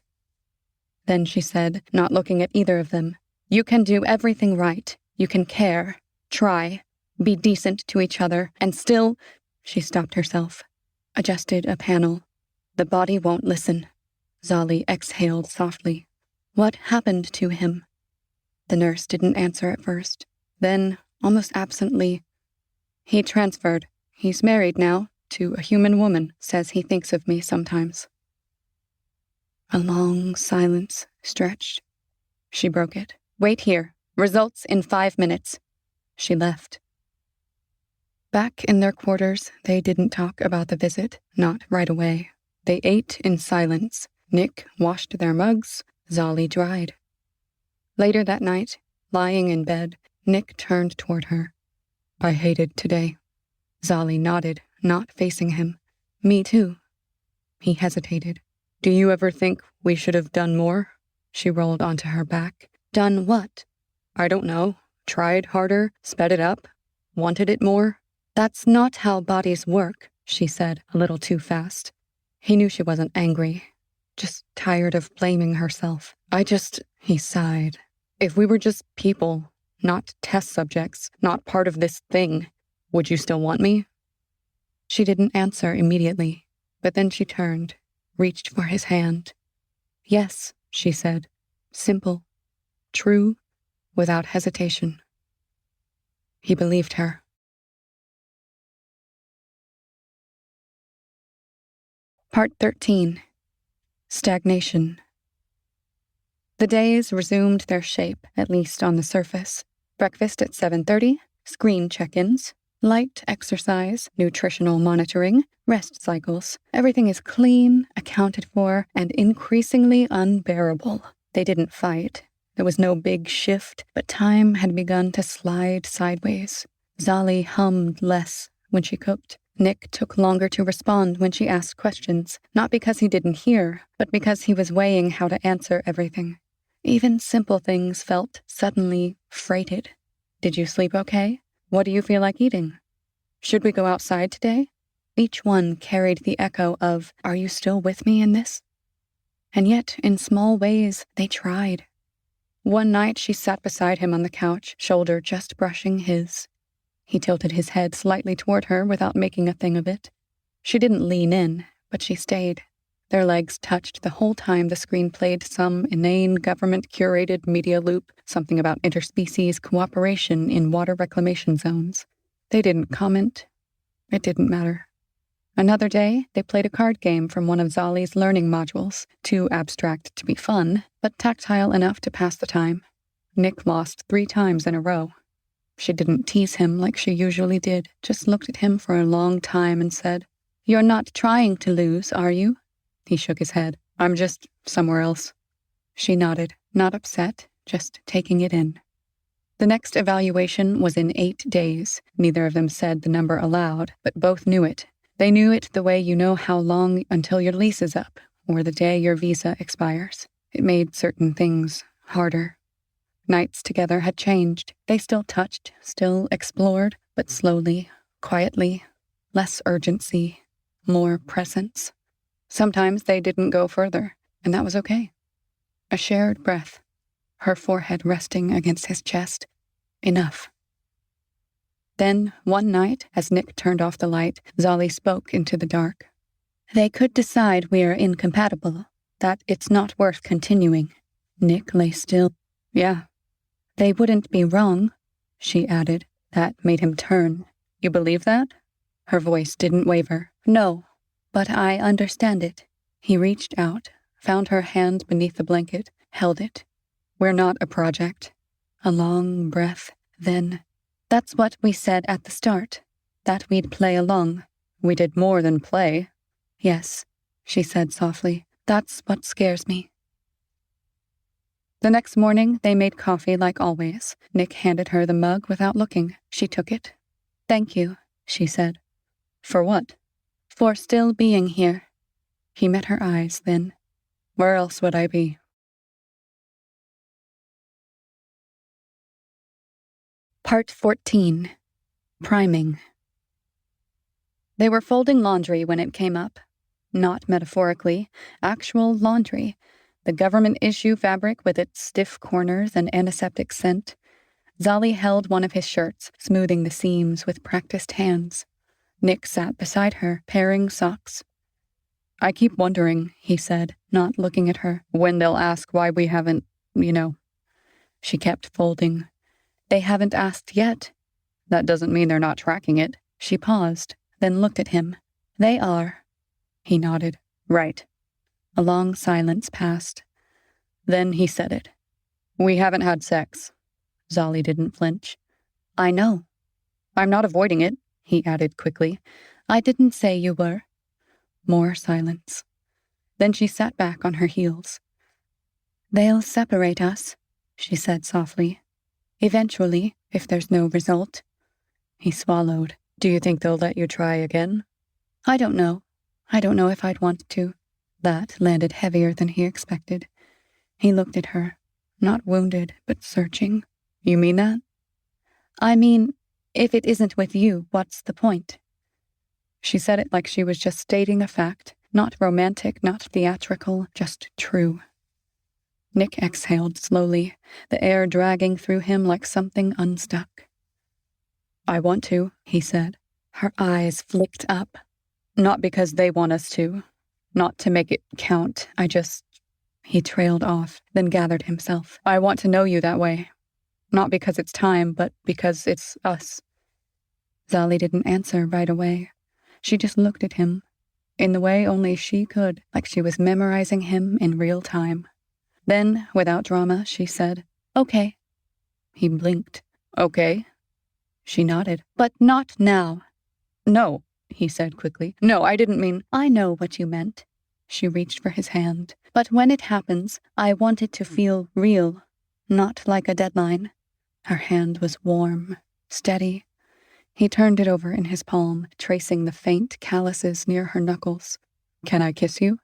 Then she said, not looking at either of them, You can do everything right. You can care, try, be decent to each other, and still... She stopped herself, adjusted a panel. The body won't listen. Xalli exhaled softly. What happened to him? The nurse didn't answer at first. Then, almost absently, he transferred. He's married now to a human woman, says he thinks of me sometimes. A long silence stretched. She broke it. Wait here. Results in 5 minutes. She left. Back in their quarters, they didn't talk about the visit, not right away. They ate in silence. Nick washed their mugs. Xalli dried. Later that night, lying in bed, Nick turned toward her. I hated today. Xalli nodded, not facing him. Me too. He hesitated. Do you ever think we should have done more? She rolled onto her back. Done what? I don't know. Tried harder, sped it up, wanted it more. That's not how bodies work, she said, a little too fast. He knew she wasn't angry. Just tired of blaming herself. He sighed. If we were just people, not test subjects, not part of this thing, would you still want me? She didn't answer immediately, but then she turned, reached for his hand. Yes, she said. Simple. True, without hesitation. He believed her. Part 13. Stagnation. The days resumed their shape, at least on the surface. Breakfast at 7:30, screen check-ins, light exercise, nutritional monitoring, rest cycles. Everything is clean, accounted for, and increasingly unbearable. They didn't fight. There was no big shift, but time had begun to slide sideways. Xalli hummed less when she cooked. Nick took longer to respond when she asked questions, not because he didn't hear, but because he was weighing how to answer everything. Even simple things felt suddenly freighted. Did you sleep okay? What do you feel like eating? Should we go outside today? Each one carried the echo of, are you still with me in this? And yet, in small ways, they tried. One night she sat beside him on the couch, shoulder just brushing his. He tilted his head slightly toward her without making a thing of it. She didn't lean in, but she stayed. Their legs touched the whole time the screen played some inane government-curated media loop, something about interspecies cooperation in water reclamation zones. They didn't comment. It didn't matter. Another day, they played a card game from one of Xalli's learning modules, too abstract to be fun, but tactile enough to pass the time. Nick lost 3 times in a row. She didn't tease him like she usually did, just looked at him for a long time and said, "You're not trying to lose, are you?" He shook his head. "I'm just somewhere else." She nodded, not upset, just taking it in. The next evaluation was in 8 days. Neither of them said the number aloud, but both knew it. They knew it the way you know how long until your lease is up, or the day your visa expires. It made certain things harder. Nights together had changed. They still touched, still explored, but slowly, quietly, less urgency, more presence. Sometimes they didn't go further, and that was okay. A shared breath, her forehead resting against his chest. Enough. Then, one night, as Nick turned off the light, Xalli spoke into the dark. "They could decide we're incompatible, that it's not worth continuing." Nick lay still. "Yeah." "They wouldn't be wrong," she added. That made him turn. "You believe that?" Her voice didn't waver. "No, but I understand it." He reached out, found her hand beneath the blanket, held it. "We're not a project." A long breath, then, "That's what we said at the start, that we'd play along." "We did more than play." "Yes," she said softly. "That's what scares me." The next morning, they made coffee like always. Nick handed her the mug without looking. She took it. "Thank you," she said. "For what?" "For still being here." He met her eyes then. "Where else would I be?" Part 14. Priming. They were folding laundry when it came up. Not metaphorically, actual laundry. The government issue fabric with its stiff corners and antiseptic scent. Xalli held one of his shirts, smoothing the seams with practiced hands. Nick sat beside her, pairing socks. "I keep wondering," he said, not looking at her, "when they'll ask why we haven't, you know." She kept folding. "They haven't asked yet." "That doesn't mean they're not tracking it." She paused, then looked at him. "They are." He nodded. "Right." A long silence passed. Then he said it. "We haven't had sex." Xalli didn't flinch. "I know." "I'm not avoiding it," he added quickly. "I didn't say you were." More silence. Then she sat back on her heels. "They'll separate us," she said softly. "Eventually, if there's no result." He swallowed. "Do you think they'll let you try again?" "I don't know. I don't know if I'd want to." That landed heavier than he expected. He looked at her, not wounded, but searching. "You mean that?" "I mean, if it isn't with you, what's the point?" She said it like she was just stating a fact, not romantic, not theatrical, just true. Nick exhaled slowly, the air dragging through him like something unstuck. "I want to," he said. Her eyes flicked up. "Not because they want us to. Not to make it count. I just..." He trailed off, then gathered himself. "I want to know you that way. Not because it's time, but because it's us." Xalli didn't answer right away. She just looked at him, in the way only she could, like she was memorizing him in real time. Then, without drama, she said, "Okay." He blinked. "Okay?" She nodded. "But not now." "No," he said quickly. "No, I didn't mean..." "I know what you meant." She reached for his hand. "But when it happens, I want it to feel real, not like a deadline." Her hand was warm, steady. He turned it over in his palm, tracing the faint calluses near her knuckles. "Can I kiss you?"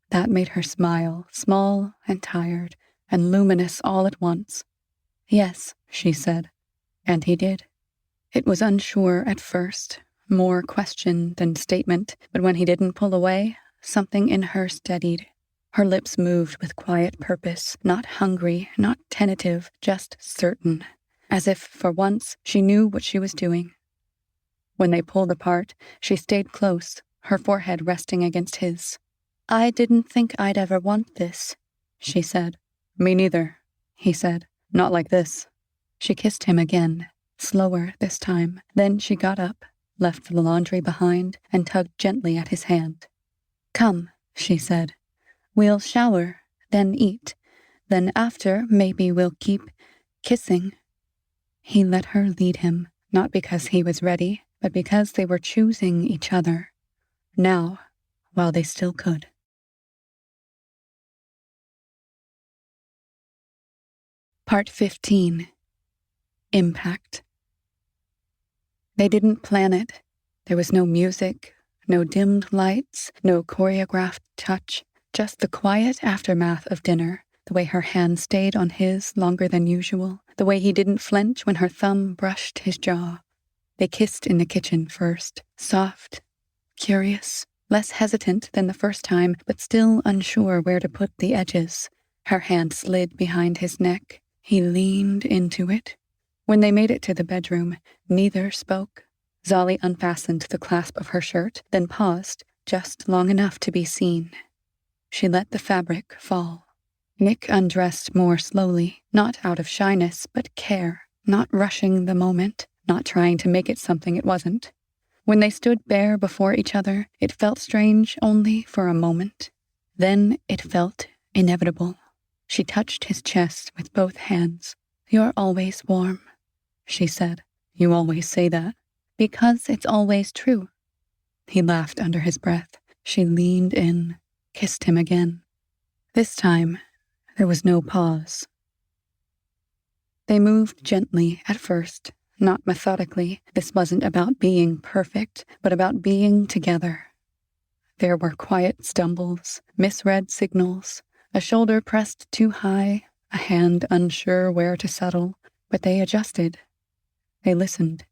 That made her smile, small and tired, and luminous all at once. Yes, she said, and he did. It was unsure at first, more question than statement, but when he didn't pull away, something in her steadied. Her lips moved with quiet purpose, not hungry, not tentative, just certain, as if, for once, she knew what she was doing. When they pulled apart, she stayed close, her forehead resting against his. "I didn't think I'd ever want this," she said. "Me neither," he said. "Not like this." She kissed him again, slower this time. Then she got up, left the laundry behind, and tugged gently at his hand. "Come," she said. "We'll shower, then eat. Then after, maybe we'll keep kissing." He let her lead him, not because he was ready, but because they were choosing each other. Now, while they still could. Part 15. Impact. They didn't plan it. There was no music, no dimmed lights, no choreographed touch, just the quiet aftermath of dinner, the way her hand stayed on his longer than usual, the way he didn't flinch when her thumb brushed his jaw. They kissed in the kitchen first, soft, curious, less hesitant than the first time, but still unsure where to put the edges. Her hand slid behind his neck. He leaned into it. When they made it to the bedroom, neither spoke. Xalli unfastened the clasp of her shirt, then paused, just long enough to be seen. She let the fabric fall. Nick undressed more slowly, not out of shyness, but care, not rushing the moment, not trying to make it something it wasn't. When they stood bare before each other, it felt strange only for a moment. Then it felt inevitable. She touched his chest with both hands. "You're always warm," she said. "You always say that." "Because it's always true." He laughed under his breath. She leaned in, kissed him again. This time, there was no pause. They moved gently at first, not methodically. This wasn't about being perfect, but about being together. There were quiet stumbles, misread signals, a shoulder pressed too high, a hand unsure where to settle, but they adjusted. They listened.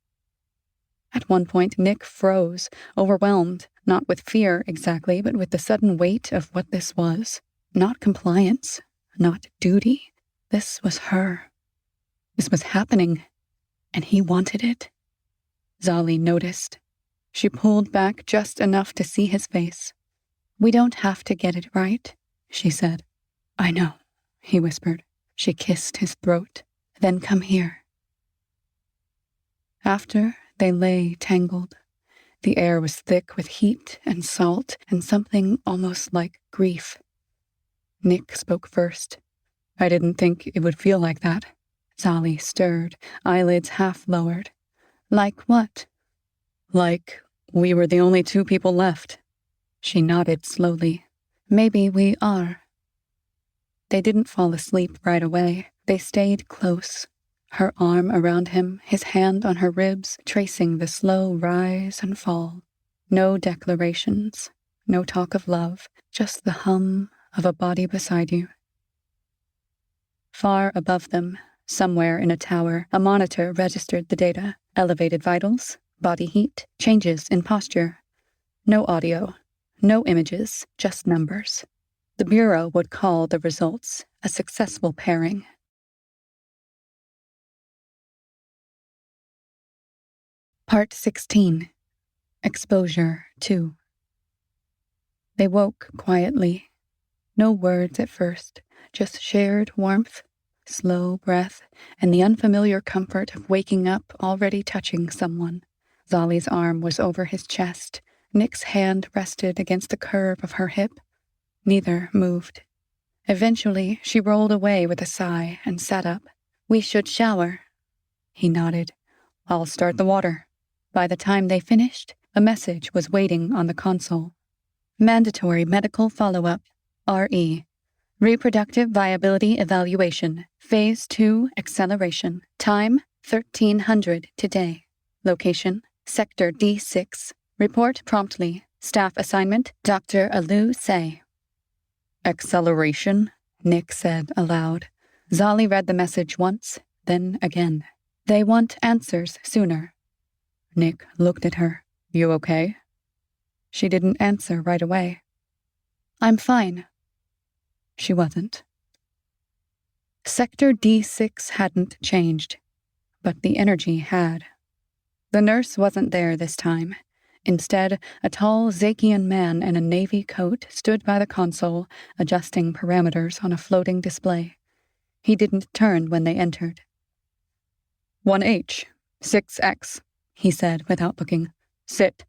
At one point, Nick froze, overwhelmed, not with fear exactly, but with the sudden weight of what this was. Not compliance, not duty. This was her. This was happening, and he wanted it. Xalli noticed. She pulled back just enough to see his face. "We don't have to get it right," she said. "I know," he whispered. She kissed his throat. "Then come here." After, they lay tangled. The air was thick with heat and salt and something almost like grief. Nick spoke first. "I didn't think it would feel like that." Xalli stirred, eyelids half lowered. "Like what?" "Like we were the only two people left." She nodded slowly. "Maybe we are." They didn't fall asleep right away. They stayed close. Her arm around him, his hand on her ribs, tracing the slow rise and fall. No declarations, no talk of love, just the hum of a body beside you. Far above them, somewhere in a tower, a monitor registered the data. Elevated vitals, body heat, changes in posture. No audio, no images, just numbers. The Bureau would call the results a successful pairing. Part 16. Exposure 2. They woke quietly. No words at first, just shared warmth, slow breath, and the unfamiliar comfort of waking up already touching someone. Xalli's arm was over his chest. Nick's hand rested against the curve of her hip. Neither moved. Eventually, she rolled away with a sigh and sat up. "We should shower." He nodded. "I'll start the water." By the time they finished, a message was waiting on the console. "Mandatory medical follow-up. RE. Reproductive Viability Evaluation. Phase 2 Acceleration. Time, 1300 today. Location, Sector D6. Report promptly. Staff assignment, Dr. Alu Say." "Acceleration?" Nick said aloud. Xalli read the message once, then again. They want answers sooner. Nick looked at her. You okay? She didn't answer right away. I'm fine. She wasn't. Sector D6 hadn't changed, but the energy had. The nurse wasn't there this time. Instead, a tall Xaekian man in a navy coat stood by the console, adjusting parameters on a floating display. He didn't turn when they entered. 1H, 6X, he said without looking. Sit.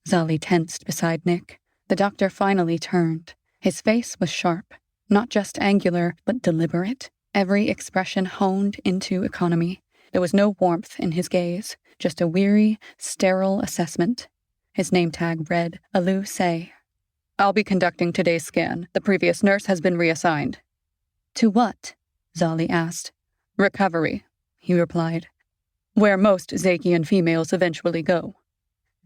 Xalli tensed beside Nick. The doctor finally turned. His face was sharp, not just angular, but deliberate, every expression honed into economy. There was no warmth in his gaze, just a weary, sterile assessment. His name tag read, Alu Say. I'll be conducting today's scan. The previous nurse has been reassigned. To what? Xalli asked. Recovery, he replied. Where most Xaekian females eventually go.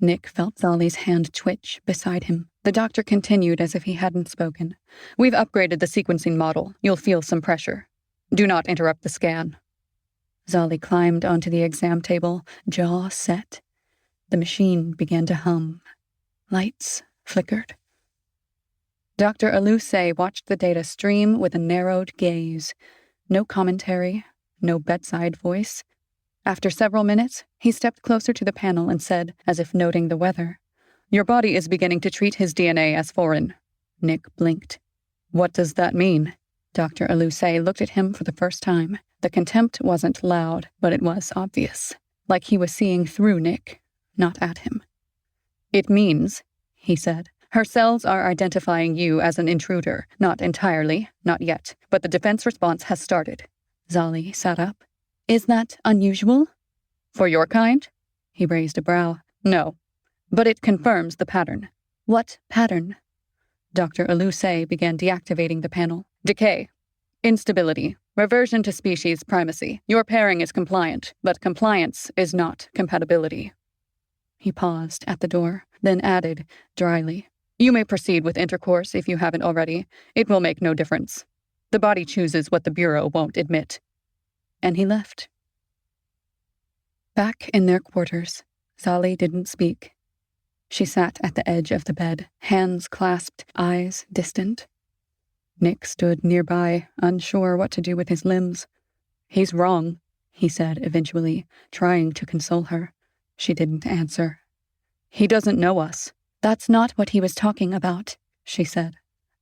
Nick felt Xalli's hand twitch beside him. The doctor continued as if he hadn't spoken. We've upgraded the sequencing model. You'll feel some pressure. Do not interrupt the scan. Xalli climbed onto the exam table, jaw set. The machine began to hum. Lights flickered. Dr. Alusay watched the data stream with a narrowed gaze. No commentary, no bedside voice. After several minutes, he stepped closer to the panel and said, as if noting the weather, Your body is beginning to treat his DNA as foreign. Nick blinked. What does that mean? Dr. Alusay looked at him for the first time. The contempt wasn't loud, but it was obvious. Like he was seeing through Nick, not at him. It means, he said, her cells are identifying you as an intruder. Not entirely, not yet, but the defense response has started. Xalli sat up. Is that unusual? For your kind? He raised a brow. No, but it confirms the pattern. What pattern? Dr. Alusay began deactivating the panel. Decay. Instability. Reversion to species primacy. Your pairing is compliant, but compliance is not compatibility. He paused at the door, then added, dryly, You may proceed with intercourse if you haven't already. It will make no difference. The body chooses what the Bureau won't admit. And he left. Back in their quarters, Xalli didn't speak. She sat at the edge of the bed, hands clasped, eyes distant. Nick stood nearby, unsure what to do with his limbs. He's wrong, he said eventually, trying to console her. She didn't answer. He doesn't know us. That's not what he was talking about, she said.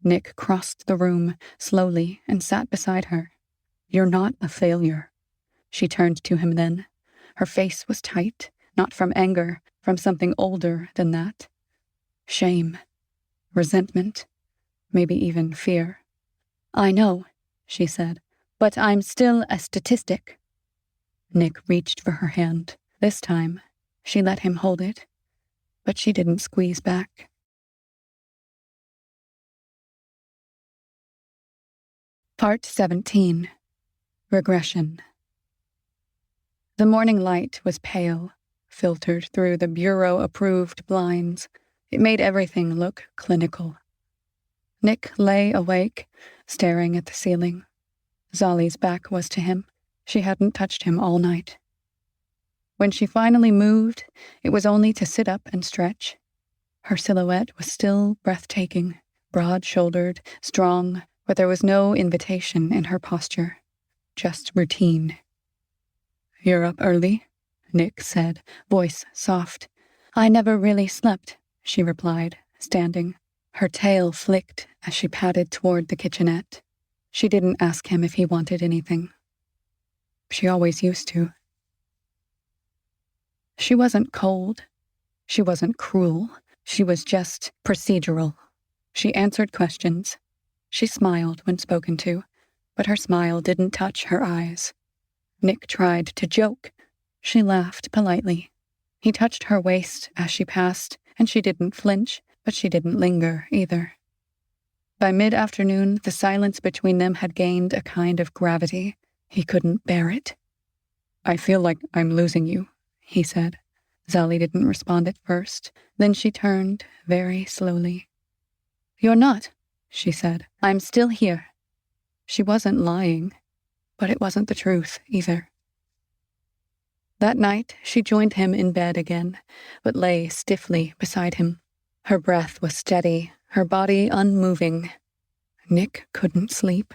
Nick crossed the room, slowly, and sat beside her. You're not a failure. She turned to him then. Her face was tight, not from anger, from something older than that. Shame. Resentment. Maybe even fear. I know, she said, but I'm still a statistic. Nick reached for her hand. This time, she let him hold it, but she didn't squeeze back. Part 17. Regression. The morning light was pale, filtered through the Bureau-approved blinds. It made everything look clinical. Nick lay awake, staring at the ceiling. Xalli's back was to him. She hadn't touched him all night. When she finally moved, it was only to sit up and stretch. Her silhouette was still breathtaking, broad-shouldered, strong, but there was no invitation in her posture, just routine. You're up early, Nick said, voice soft. I never really slept, she replied, standing. Her tail flicked as she padded toward the kitchenette. She didn't ask him if he wanted anything. She always used to. She wasn't cold. She wasn't cruel. She was just procedural. She answered questions. She smiled when spoken to, but her smile didn't touch her eyes. Nick tried to joke. She laughed politely. He touched her waist as she passed, and she didn't flinch, but she didn't linger either. By mid-afternoon, the silence between them had gained a kind of gravity. He couldn't bear it. I feel like I'm losing you, he said. Xalli didn't respond at first. Then she turned, very slowly. You're not, she said. I'm still here. She wasn't lying, but it wasn't the truth either. That night, she joined him in bed again, but lay stiffly beside him. Her breath was steady, her body unmoving. Nick couldn't sleep.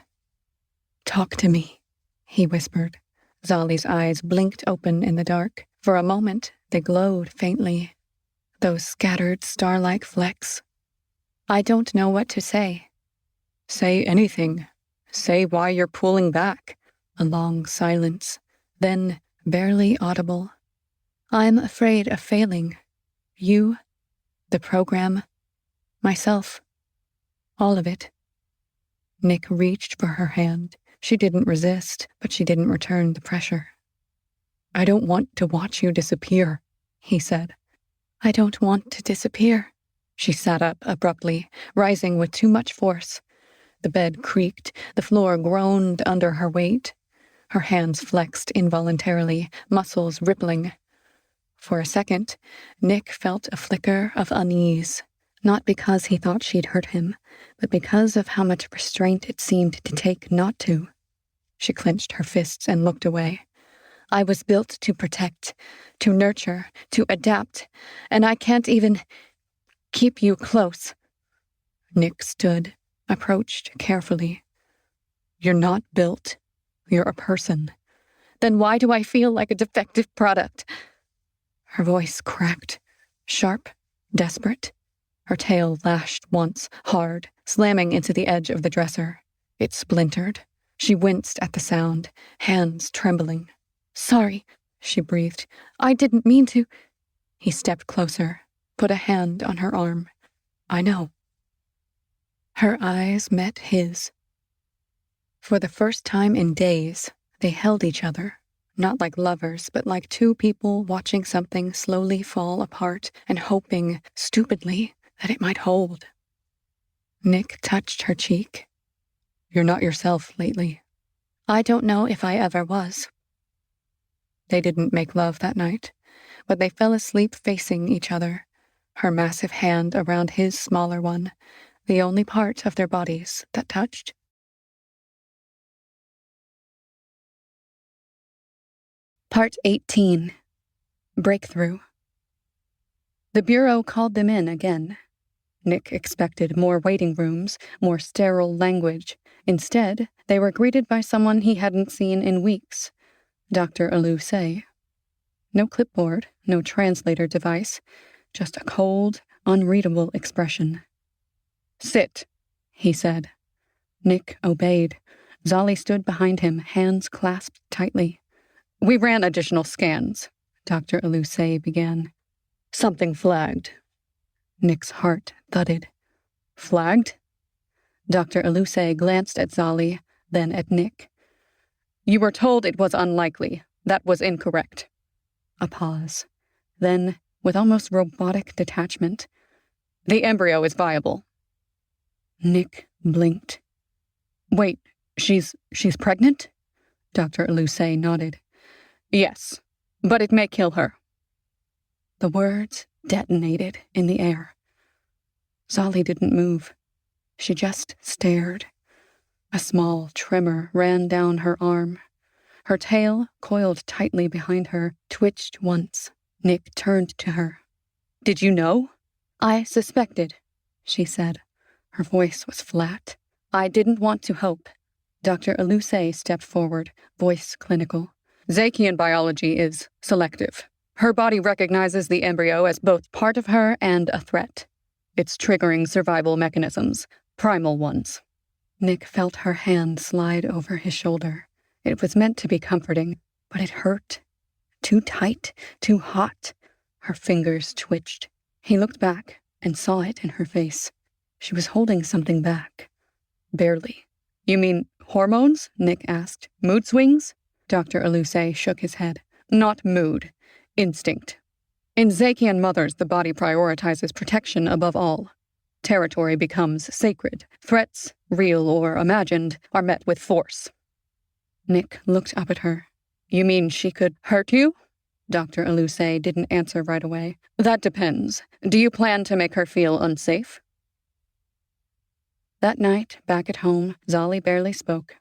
"Talk to me," he whispered. Xalli's eyes blinked open in the dark. For a moment, they glowed faintly. Those scattered star-like flecks. "I don't know what to say." "Say anything. Say why you're pulling back." A long silence. Then, barely audible. "I'm afraid of failing. You, the program, myself. All of it." Nick reached for her hand. She didn't resist, but she didn't return the pressure. "I don't want to watch you disappear," he said. "I don't want to disappear." She sat up abruptly, rising with too much force. The bed creaked, the floor groaned under her weight. Her hands flexed involuntarily, muscles rippling. For a second, Nick felt a flicker of unease, not because he thought she'd hurt him, but because of how much restraint it seemed to take not to. She clenched her fists and looked away. "I was built to protect, to nurture, to adapt, and I can't even keep you close." Nick stood, approached carefully. "You're not built. You're a person. Then why do I feel like a defective product?" Her voice cracked, sharp, desperate. Her tail lashed once, hard, slamming into the edge of the dresser. It splintered. She winced at the sound, hands trembling. "Sorry," she breathed. "I didn't mean to." He stepped closer, put a hand on her arm. "I know." Her eyes met his. For the first time in days, they held each other, not like lovers, but like two people watching something slowly fall apart and hoping, stupidly, that it might hold. Nick touched her cheek. "You're not yourself lately." "I don't know if I ever was." They didn't make love that night, but they fell asleep facing each other, her massive hand around his smaller one, the only part of their bodies that touched. Part 18. Breakthrough. The Bureau called them in again. Nick expected more waiting rooms, more sterile language. Instead, they were greeted by someone he hadn't seen in weeks, Dr. Alu-Say. No clipboard, no translator device, just a cold, unreadable expression. "Sit," he said. Nick obeyed. Xalli stood behind him, hands clasped tightly. "We ran additional scans," Dr. Alu-Say began. "Something flagged." Nick's heart thudded. "Flagged?" Dr. Alu-Say glanced at Xalli, then at Nick. "You were told it was unlikely. That was incorrect." A pause. Then, with almost robotic detachment, "The embryo is viable." Nick blinked. "Wait, she's pregnant?" Dr. Alu-Say nodded. "Yes, but it may kill her." The words detonated in the air. Xalli didn't move. She just stared. A small tremor ran down her arm. Her tail, coiled tightly behind her, twitched once. Nick turned to her. "Did you know?" "I suspected," she said. Her voice was flat. "I didn't want to hope." Dr. Alu-Say stepped forward, voice clinical. "Xaekian biology is selective. Her body recognizes the embryo as both part of her and a threat. It's triggering survival mechanisms, primal ones." Nick felt her hand slide over his shoulder. It was meant to be comforting, but it hurt. Too tight, too hot. Her fingers twitched. He looked back and saw it in her face. She was holding something back. Barely. "You mean hormones?" Nick asked. "Mood swings?" Dr. Alu-Say shook his head. "Not mood. Instinct. In Xaekian mothers, the body prioritizes protection above all. Territory becomes sacred. Threats, real or imagined, are met with force." Nick looked up at her. "You mean she could hurt you?" Dr. Alu-Say didn't answer right away. "That depends. Do you plan to make her feel unsafe?" That night, back at home, Xalli barely spoke.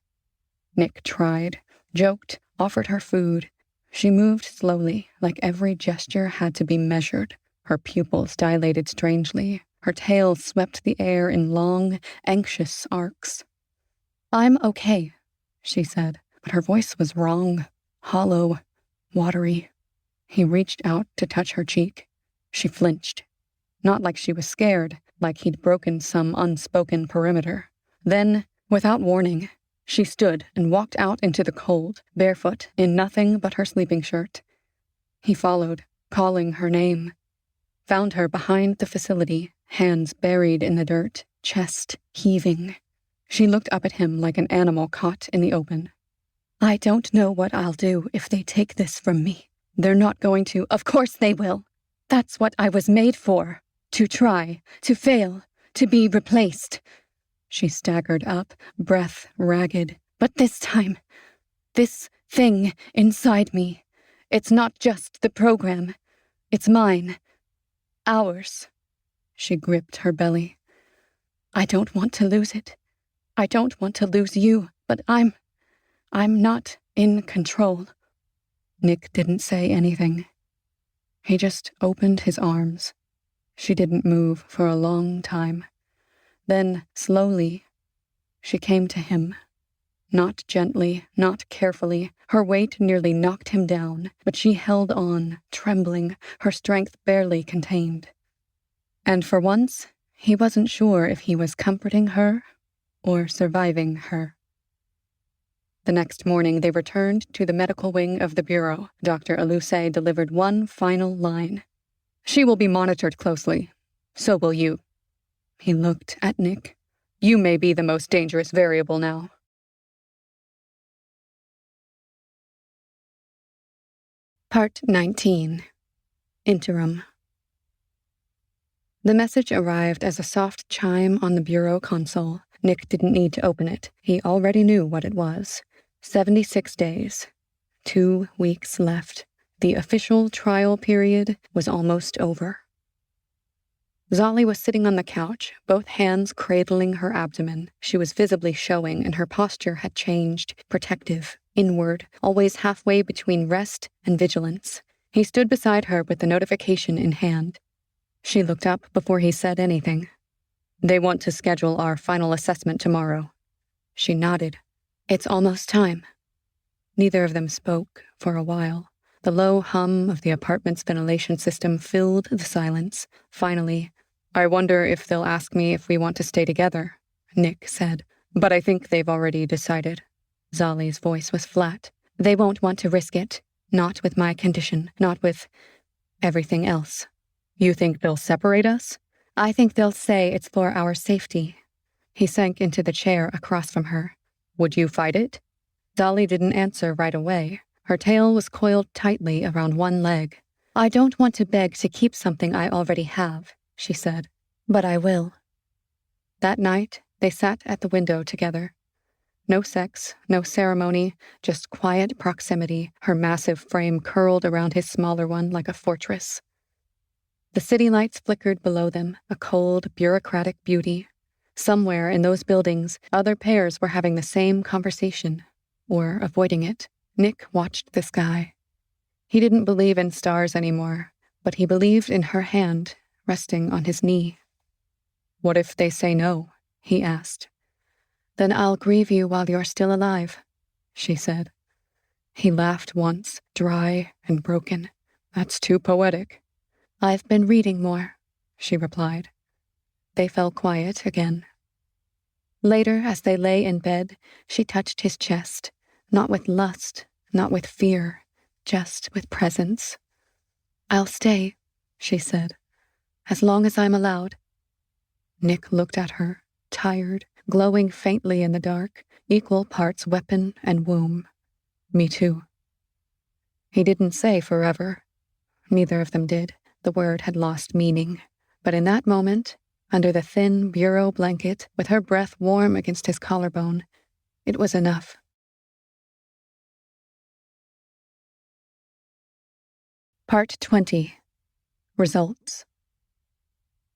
Nick tried, joked, offered her food. She moved slowly, like every gesture had to be measured. Her pupils dilated strangely. Her tail swept the air in long, anxious arcs. "I'm okay," she said, but her voice was wrong, hollow, watery. He reached out to touch her cheek. She flinched. Not like she was scared, like he'd broken some unspoken perimeter. Then, without warning, she stood and walked out into the cold, barefoot, in nothing but her sleeping shirt. He followed, calling her name. Found her behind the facility, hands buried in the dirt, chest heaving. She looked up at him like an animal caught in the open. "I don't know what I'll do if they take this from me. They're not going to. Of course they will. That's what I was made for. To try, to fail, to be replaced." She staggered up, breath ragged. "But this time, this thing inside me, it's not just the program. It's mine. Ours." She gripped her belly. "I don't want to lose it. I don't want to lose you, but I'm not in control." Nick didn't say anything. He just opened his arms. She didn't move for a long time. Then, slowly, she came to him. Not gently, not carefully. Her weight nearly knocked him down, but she held on, trembling, her strength barely contained. And for once, he wasn't sure if he was comforting her or surviving her. The next morning, they returned to the medical wing of the Bureau. Dr. Aluse delivered one final line. "She will be monitored closely. So will you." He looked at Nick. "You may be the most dangerous variable now." Part 19. Interim. The message arrived as a soft chime on the Bureau console. Nick didn't need to open it. He already knew what it was. 76 days. 2 weeks left. The official trial period was almost over. Xalli was sitting on the couch, both hands cradling her abdomen. She was visibly showing, and her posture had changed, protective, inward, always halfway between rest and vigilance. He stood beside her with the notification in hand. She looked up before he said anything. "They want to schedule our final assessment tomorrow." She nodded. "It's almost time." Neither of them spoke for a while. The low hum of the apartment's ventilation system filled the silence. Finally, "I wonder if they'll ask me if we want to stay together," Nick said. "But I think they've already decided." Xalli's voice was flat. "They won't want to risk it. Not with my condition. Not with everything else." "You think they'll separate us?" "I think they'll say it's for our safety." He sank into the chair across from her. "Would you fight it?" Xalli didn't answer right away. Her tail was coiled tightly around one leg. "I don't want to beg to keep something I already have," she said. "But I will." That night, they sat at the window together. No sex, no ceremony, just quiet proximity, her massive frame curled around his smaller one like a fortress. The city lights flickered below them, a cold, bureaucratic beauty. Somewhere in those buildings, other pairs were having the same conversation, or avoiding it. Nick watched the sky. He didn't believe in stars anymore, but he believed in her hand, resting on his knee. "What if they say no?" he asked. "Then I'll grieve you while you're still alive," she said. He laughed once, dry and broken. "That's too poetic." "I've been reading more," she replied. They fell quiet again. Later, as they lay in bed, she touched his chest, not with lust, not with fear, just with presence. "I'll stay," she said, "as long as I'm allowed." Nick looked at her, tired, glowing faintly in the dark, equal parts weapon and womb. "Me too." He didn't say forever. Neither of them did. The word had lost meaning. But in that moment, under the thin bureau blanket, with her breath warm against his collarbone, it was enough. Part 20. Results.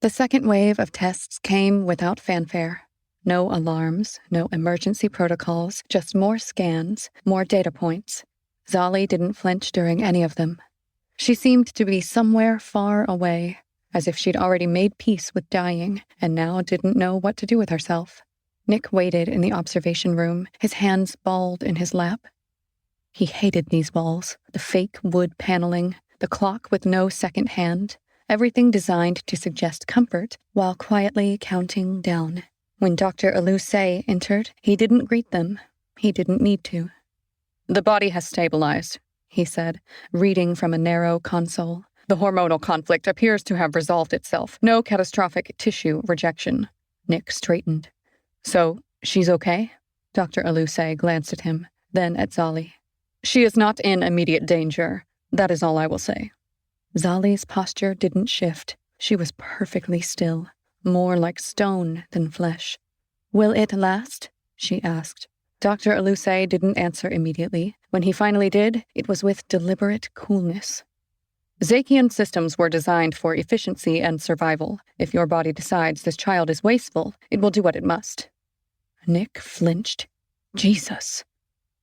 The second wave of tests came without fanfare. No alarms, no emergency protocols, just more scans, more data points. Xalli didn't flinch during any of them. She seemed to be somewhere far away, as if she'd already made peace with dying and now didn't know what to do with herself. Nick waited in the observation room, his hands balled in his lap. He hated these walls, the fake wood paneling, the clock with no second hand, everything designed to suggest comfort while quietly counting down. When Dr. Alusay entered, he didn't greet them. He didn't need to. "The body has stabilized," he said, reading from a narrow console. "The hormonal conflict appears to have resolved itself. No catastrophic tissue rejection." Nick straightened. "So, she's okay?" Dr. Alusay glanced at him, then at Xalli. "She is not in immediate danger. That is all I will say." Xalli's posture didn't shift. She was perfectly still, more like stone than flesh. "Will it last?" she asked. Dr. Alusay didn't answer immediately. When he finally did, it was with deliberate coolness. "Xaekian systems were designed for efficiency and survival. If your body decides this child is wasteful, it will do what it must." Nick flinched. Jesus.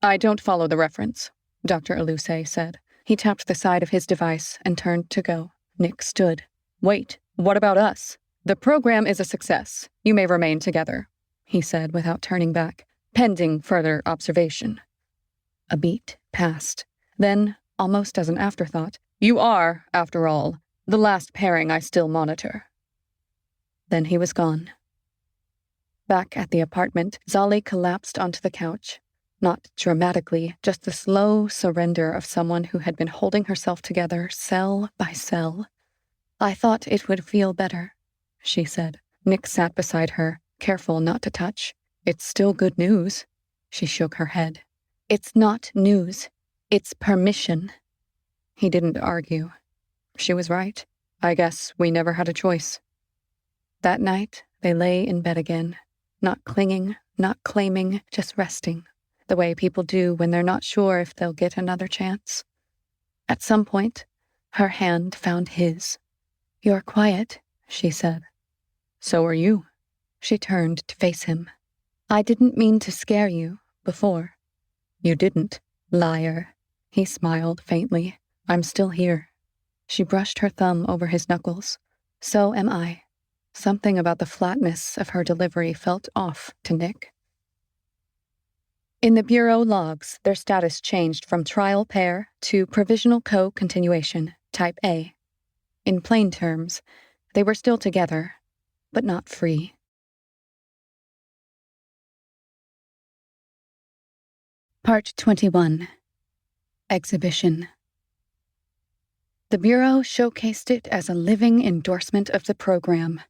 "I don't follow the reference," Dr. Alusay said. He tapped the side of his device and turned to go. Nick stood. "Wait, what about us? The program is a success. You may remain together," he said without turning back, "pending further observation." A beat passed. Then, almost as an afterthought, "You are, after all, the last pairing I still monitor." Then he was gone. Back at the apartment, Xalli collapsed onto the couch. Not dramatically, just the slow surrender of someone who had been holding herself together cell by cell. "I thought it would feel better," she said. Nick sat beside her, careful not to touch. "It's still good news." She shook her head. "It's not news. It's permission." He didn't argue. She was right. I guess we never had a choice. That night, they lay in bed again. Not clinging, not claiming, just resting. The way people do when they're not sure if they'll get another chance. At some point, her hand found his. "You're quiet," she said. "So are you." She turned to face him. "I didn't mean to scare you, before." "You didn't, liar." He smiled faintly. "I'm still here." She brushed her thumb over his knuckles. "So am I." Something about the flatness of her delivery felt off to Nick. In the Bureau logs, their status changed from trial pair to provisional co-continuation, type A. In plain terms, they were still together, but not free. Part 21. Exhibition. The Bureau showcased it as a living endorsement of the program.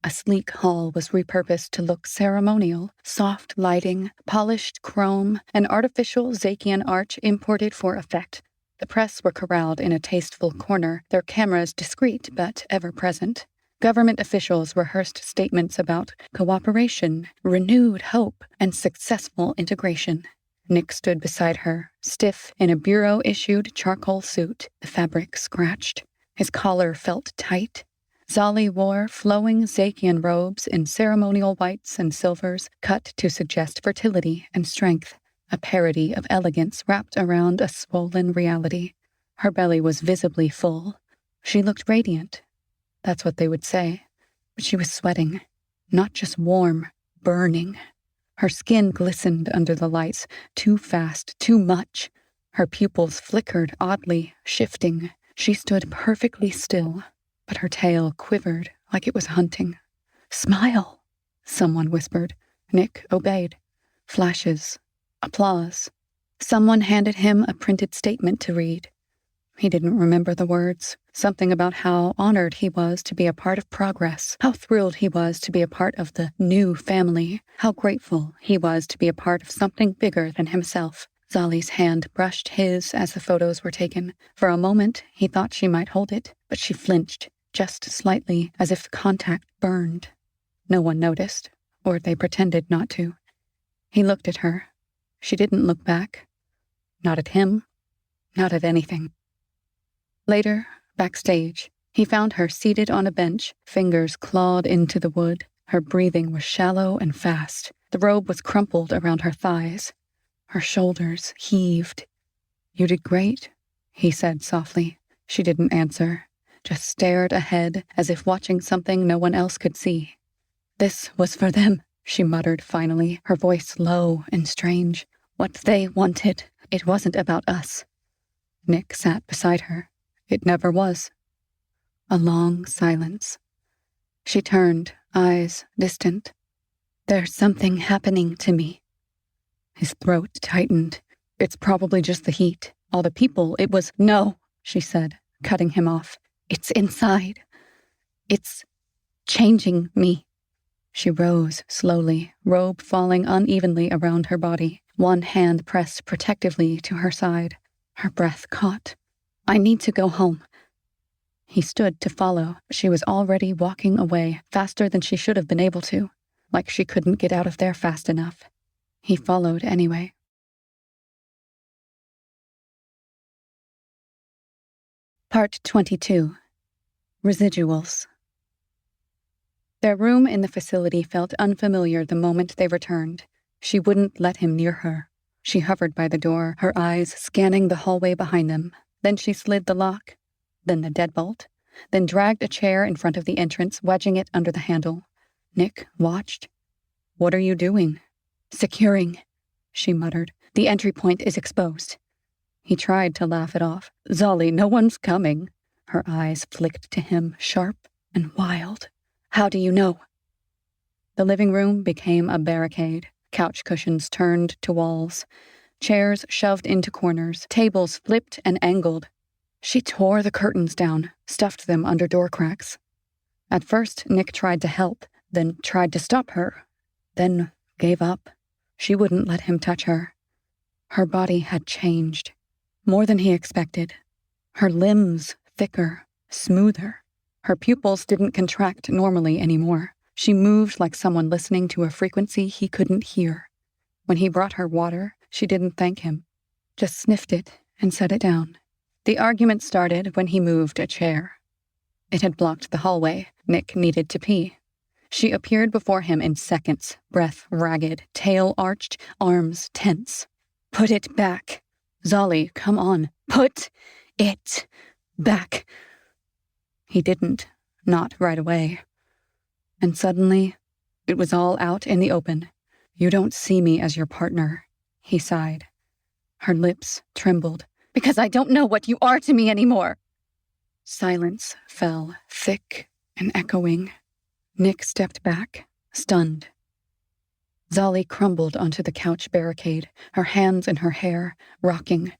A sleek hall was repurposed to look ceremonial, soft lighting, polished chrome, an artificial Xaekian arch imported for effect. The press were corralled in a tasteful corner, their cameras discreet but ever-present. Government officials rehearsed statements about cooperation, renewed hope, and successful integration. Nick stood beside her, stiff in a Bureau-issued charcoal suit, the fabric scratched. His collar felt tight. Xalli wore flowing Xaekian robes in ceremonial whites and silvers, cut to suggest fertility and strength, a parody of elegance wrapped around a swollen reality. Her belly was visibly full. She looked radiant. That's what they would say. But she was sweating. Not just warm, burning. Her skin glistened under the lights, too fast, too much. Her pupils flickered oddly, shifting. She stood perfectly still, but her tail quivered like it was hunting. "Smile," someone whispered. Nick obeyed. Flashes. Applause. Someone handed him a printed statement to read. He didn't remember the words. Something about how honored he was to be a part of progress, how thrilled he was to be a part of the new family, how grateful he was to be a part of something bigger than himself. Xalli's hand brushed his as the photos were taken. For a moment, he thought she might hold it, but she flinched, just slightly, as if the contact burned. No one noticed, or they pretended not to. He looked at her. She didn't look back. Not at him. Not at anything. Later, backstage, he found her seated on a bench, fingers clawed into the wood. Her breathing was shallow and fast. The robe was crumpled around her thighs. Her shoulders heaved. "You did great," he said softly. She didn't answer, just stared ahead as if watching something no one else could see. "This was for them," she muttered finally, her voice low and strange. "What they wanted. It wasn't about us." Nick sat beside her. It never was. A long silence. She turned, eyes distant. "There's something happening to me." His throat tightened. "It's probably just the heat. All the people, it was—" "No," she said, cutting him off. "It's inside. It's changing me." She rose slowly, robe falling unevenly around her body, one hand pressed protectively to her side. Her breath caught. "I need to go home." He stood to follow. She was already walking away, faster than she should have been able to, like she couldn't get out of there fast enough. He followed anyway. Part 22. Residuals. Their room in the facility felt unfamiliar the moment they returned. She wouldn't let him near her. She hovered by the door, her eyes scanning the hallway behind them. Then she slid the lock, then the deadbolt, then dragged a chair in front of the entrance, wedging it under the handle. Nick watched. "What are you doing?" "Securing," she muttered. "The entry point is exposed." He tried to laugh it off. "Xalli, no one's coming." Her eyes flicked to him, sharp and wild. "How do you know?" The living room became a barricade. Couch cushions turned to walls. Chairs shoved into corners. Tables flipped and angled. She tore the curtains down, stuffed them under door cracks. At first, Nick tried to help, then tried to stop her, then gave up. She wouldn't let him touch her. Her body had changed. More than he expected. Her limbs thicker, smoother. Her pupils didn't contract normally anymore. She moved like someone listening to a frequency he couldn't hear. When he brought her water, she didn't thank him, just sniffed it and set it down. The argument started when he moved a chair. It had blocked the hallway. Nick needed to pee. She appeared before him in seconds, breath ragged, tail arched, arms tense. "Put it back. Xalli, come on. Put it back." He didn't, not right away. And suddenly, it was all out in the open. "You don't see me as your partner," he sighed. Her lips trembled. "Because I don't know what you are to me anymore." Silence fell, thick and echoing. Nick stepped back, stunned. Xalli crumbled onto the couch barricade, her hands in her hair, rocking.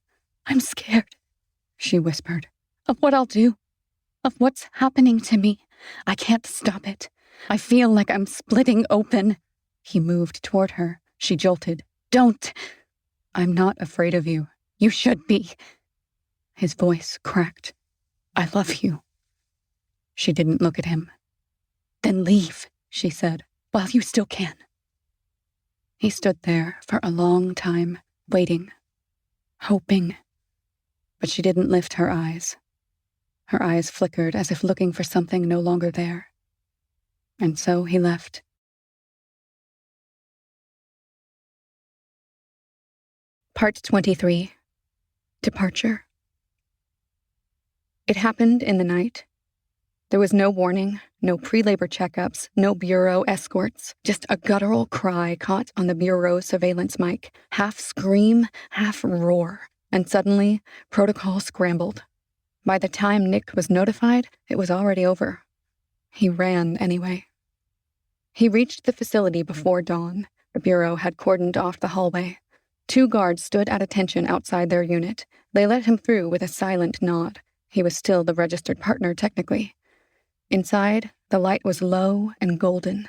"I'm scared," she whispered, "of what I'll do, of what's happening to me. I can't stop it. I feel like I'm splitting open." He moved toward her. She jolted. "Don't." "I'm not afraid of you. You should be." His voice cracked. "I love you." She didn't look at him. "Then leave," she said, "while you still can." He stood there for a long time, waiting, hoping. But she didn't lift her eyes. Her eyes flickered as if looking for something no longer there. And so he left. Part 23. Departure. It happened in the night. There was no warning, no pre-labor checkups, no bureau escorts, just a guttural cry caught on the bureau surveillance mic, half scream, half roar, and suddenly, protocol scrambled. By the time Nick was notified, it was already over. He ran anyway. He reached the facility before dawn. The bureau had cordoned off the hallway. 2 guards stood at attention outside their unit. They let him through with a silent nod. He was still the registered partner, technically. Inside, the light was low and golden.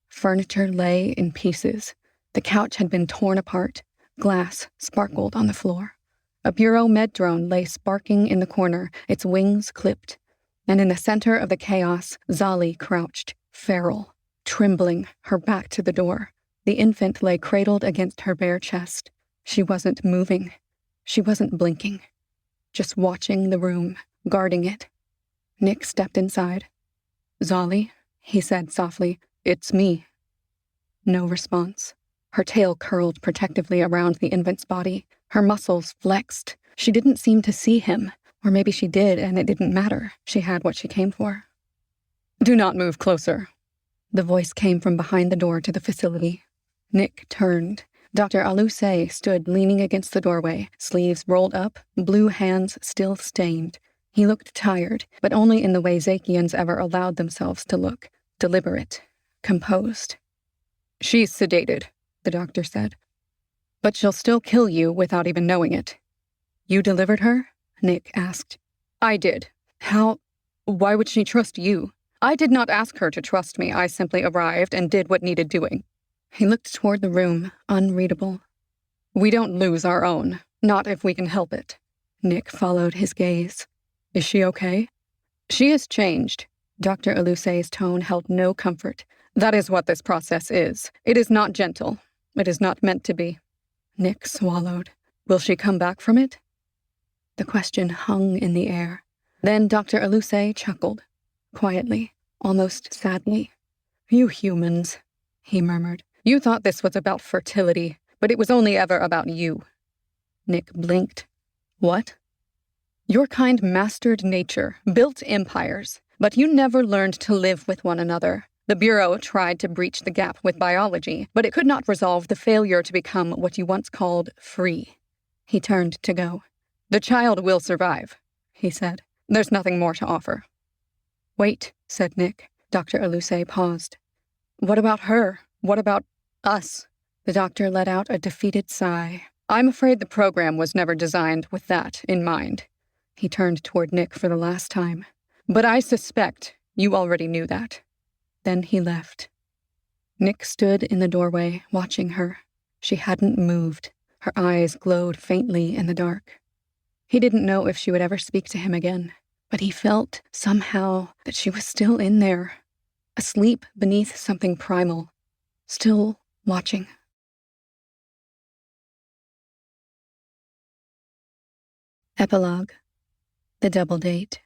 Furniture lay in pieces. The couch had been torn apart. Glass sparkled on the floor. A bureau med drone lay sparking in the corner, its wings clipped. And in the center of the chaos, Xalli crouched, feral, trembling, her back to the door. The infant lay cradled against her bare chest. She wasn't moving. She wasn't blinking. Just watching the room, guarding it. Nick stepped inside. "Xalli," he said softly, It's me. No response. Her tail curled protectively around the infant's body. Her muscles flexed. She didn't seem to see him. Or maybe she did, and it didn't matter. She had what she came for. Do not move closer. The voice came from behind the door to the facility. Nick turned. Dr. Alusay stood leaning against the doorway, sleeves rolled up, blue hands still stained. He looked tired, but only in the way Xaekians ever allowed themselves to look. Deliberate. Composed. She's sedated, the doctor said. But she'll still kill you without even knowing it. You delivered her? Nick asked. I did. How? Why would she trust you? I did not ask her to trust me. I simply arrived and did what needed doing. He looked toward the room, unreadable. We don't lose our own. Not if we can help it. Nick followed his gaze. Is she okay? She has changed. Dr. Alusay's tone held no comfort. That is what this process is. It is not gentle. It is not meant to be. Nick swallowed. Will she come back from it? The question hung in the air. Then Dr. Alusay chuckled. Quietly, almost sadly. You humans, he murmured. You thought this was about fertility, but it was only ever about you. Nick blinked. What? Your kind mastered nature, built empires, but you never learned to live with one another. The Bureau tried to breach the gap with biology, but it could not resolve the failure to become what you once called free. He turned to go. The child will survive, he said. There's nothing more to offer. Wait, said Nick. Dr. Alusay paused. What about her? What about us? The doctor let out a defeated sigh. I'm afraid the program was never designed with that in mind. He turned toward Nick for the last time. But I suspect you already knew that. Then he left. Nick stood in the doorway, watching her. She hadn't moved. Her eyes glowed faintly in the dark. He didn't know if she would ever speak to him again, but he felt, somehow, that she was still in there, asleep beneath something primal, still watching. Epilogue. The double date.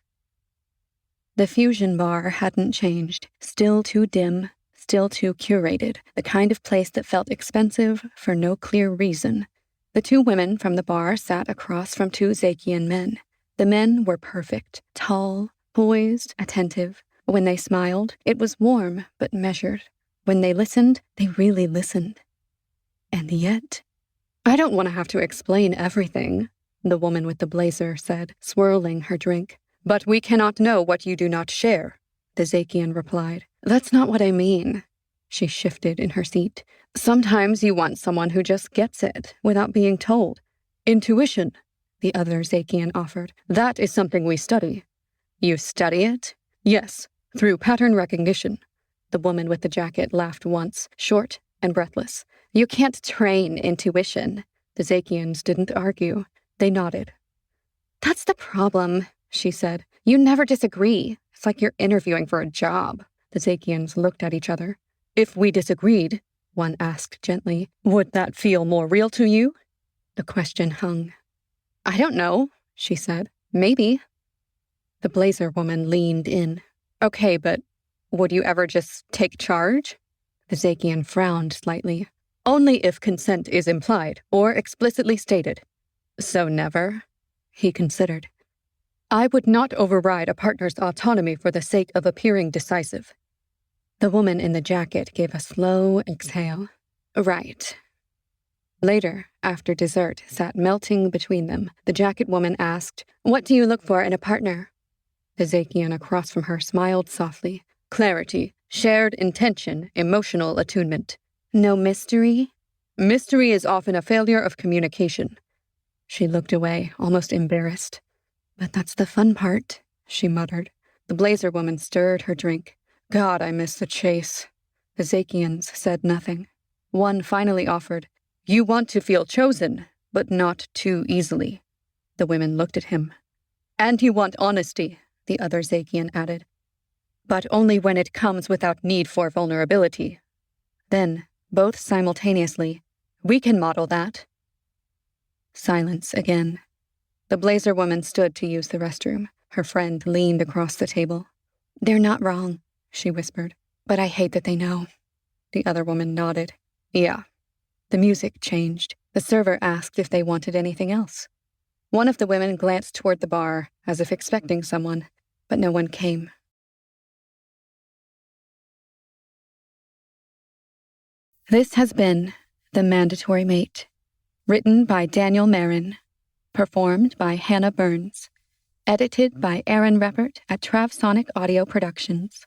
The fusion bar hadn't changed, still too dim, still too curated, the kind of place that felt expensive for no clear reason. The two women from the bar sat across from two Xaekian men. The men were perfect, tall, poised, attentive. When they smiled, it was warm but measured. When they listened, they really listened. And yet... I don't want to have to explain everything, the woman with the blazer said, swirling her drink. But we cannot know what you do not share, the Xaekian replied. That's not what I mean. She shifted in her seat. Sometimes you want someone who just gets it, without being told. Intuition, the other Xaekian offered. That is something we study. You study it? Yes, through pattern recognition. The woman with the jacket laughed once, short and breathless. You can't train intuition. The Xaekians didn't argue. They nodded. That's the problem, she said. You never disagree. It's like you're interviewing for a job. The Xaekians looked at each other. If we disagreed, one asked gently, would that feel more real to you? The question hung. I don't know, she said. Maybe. The blazer woman leaned in. Okay, but would you ever just take charge? The Xaekian frowned slightly. Only if consent is implied or explicitly stated. So never? He considered. I would not override a partner's autonomy for the sake of appearing decisive. The woman in the jacket gave a slow exhale. Right. Later, after dessert sat melting between them, the jacket woman asked, What do you look for in a partner? The Xaekian across from her smiled softly. Clarity, shared intention, emotional attunement. No mystery? Mystery is often a failure of communication. She looked away, almost embarrassed. But that's the fun part, she muttered. The blazer woman stirred her drink. God, I miss the chase. The Xaekians said nothing. One finally offered, You want to feel chosen, but not too easily. The women looked at him. And you want honesty, the other Xaekian added. But only when it comes without need for vulnerability. Then, both simultaneously, we can model that. Silence again. The blazer woman stood to use the restroom. Her friend leaned across the table. They're not wrong, she whispered. But I hate that they know. The other woman nodded. Yeah. The music changed. The server asked if they wanted anything else. One of the women glanced toward the bar, as if expecting someone, but no one came. This has been The Mandatory Mate, written by Daniel Marin, performed by Hannah Burns, edited by Aaron Reppert at Travsonic Audio Productions.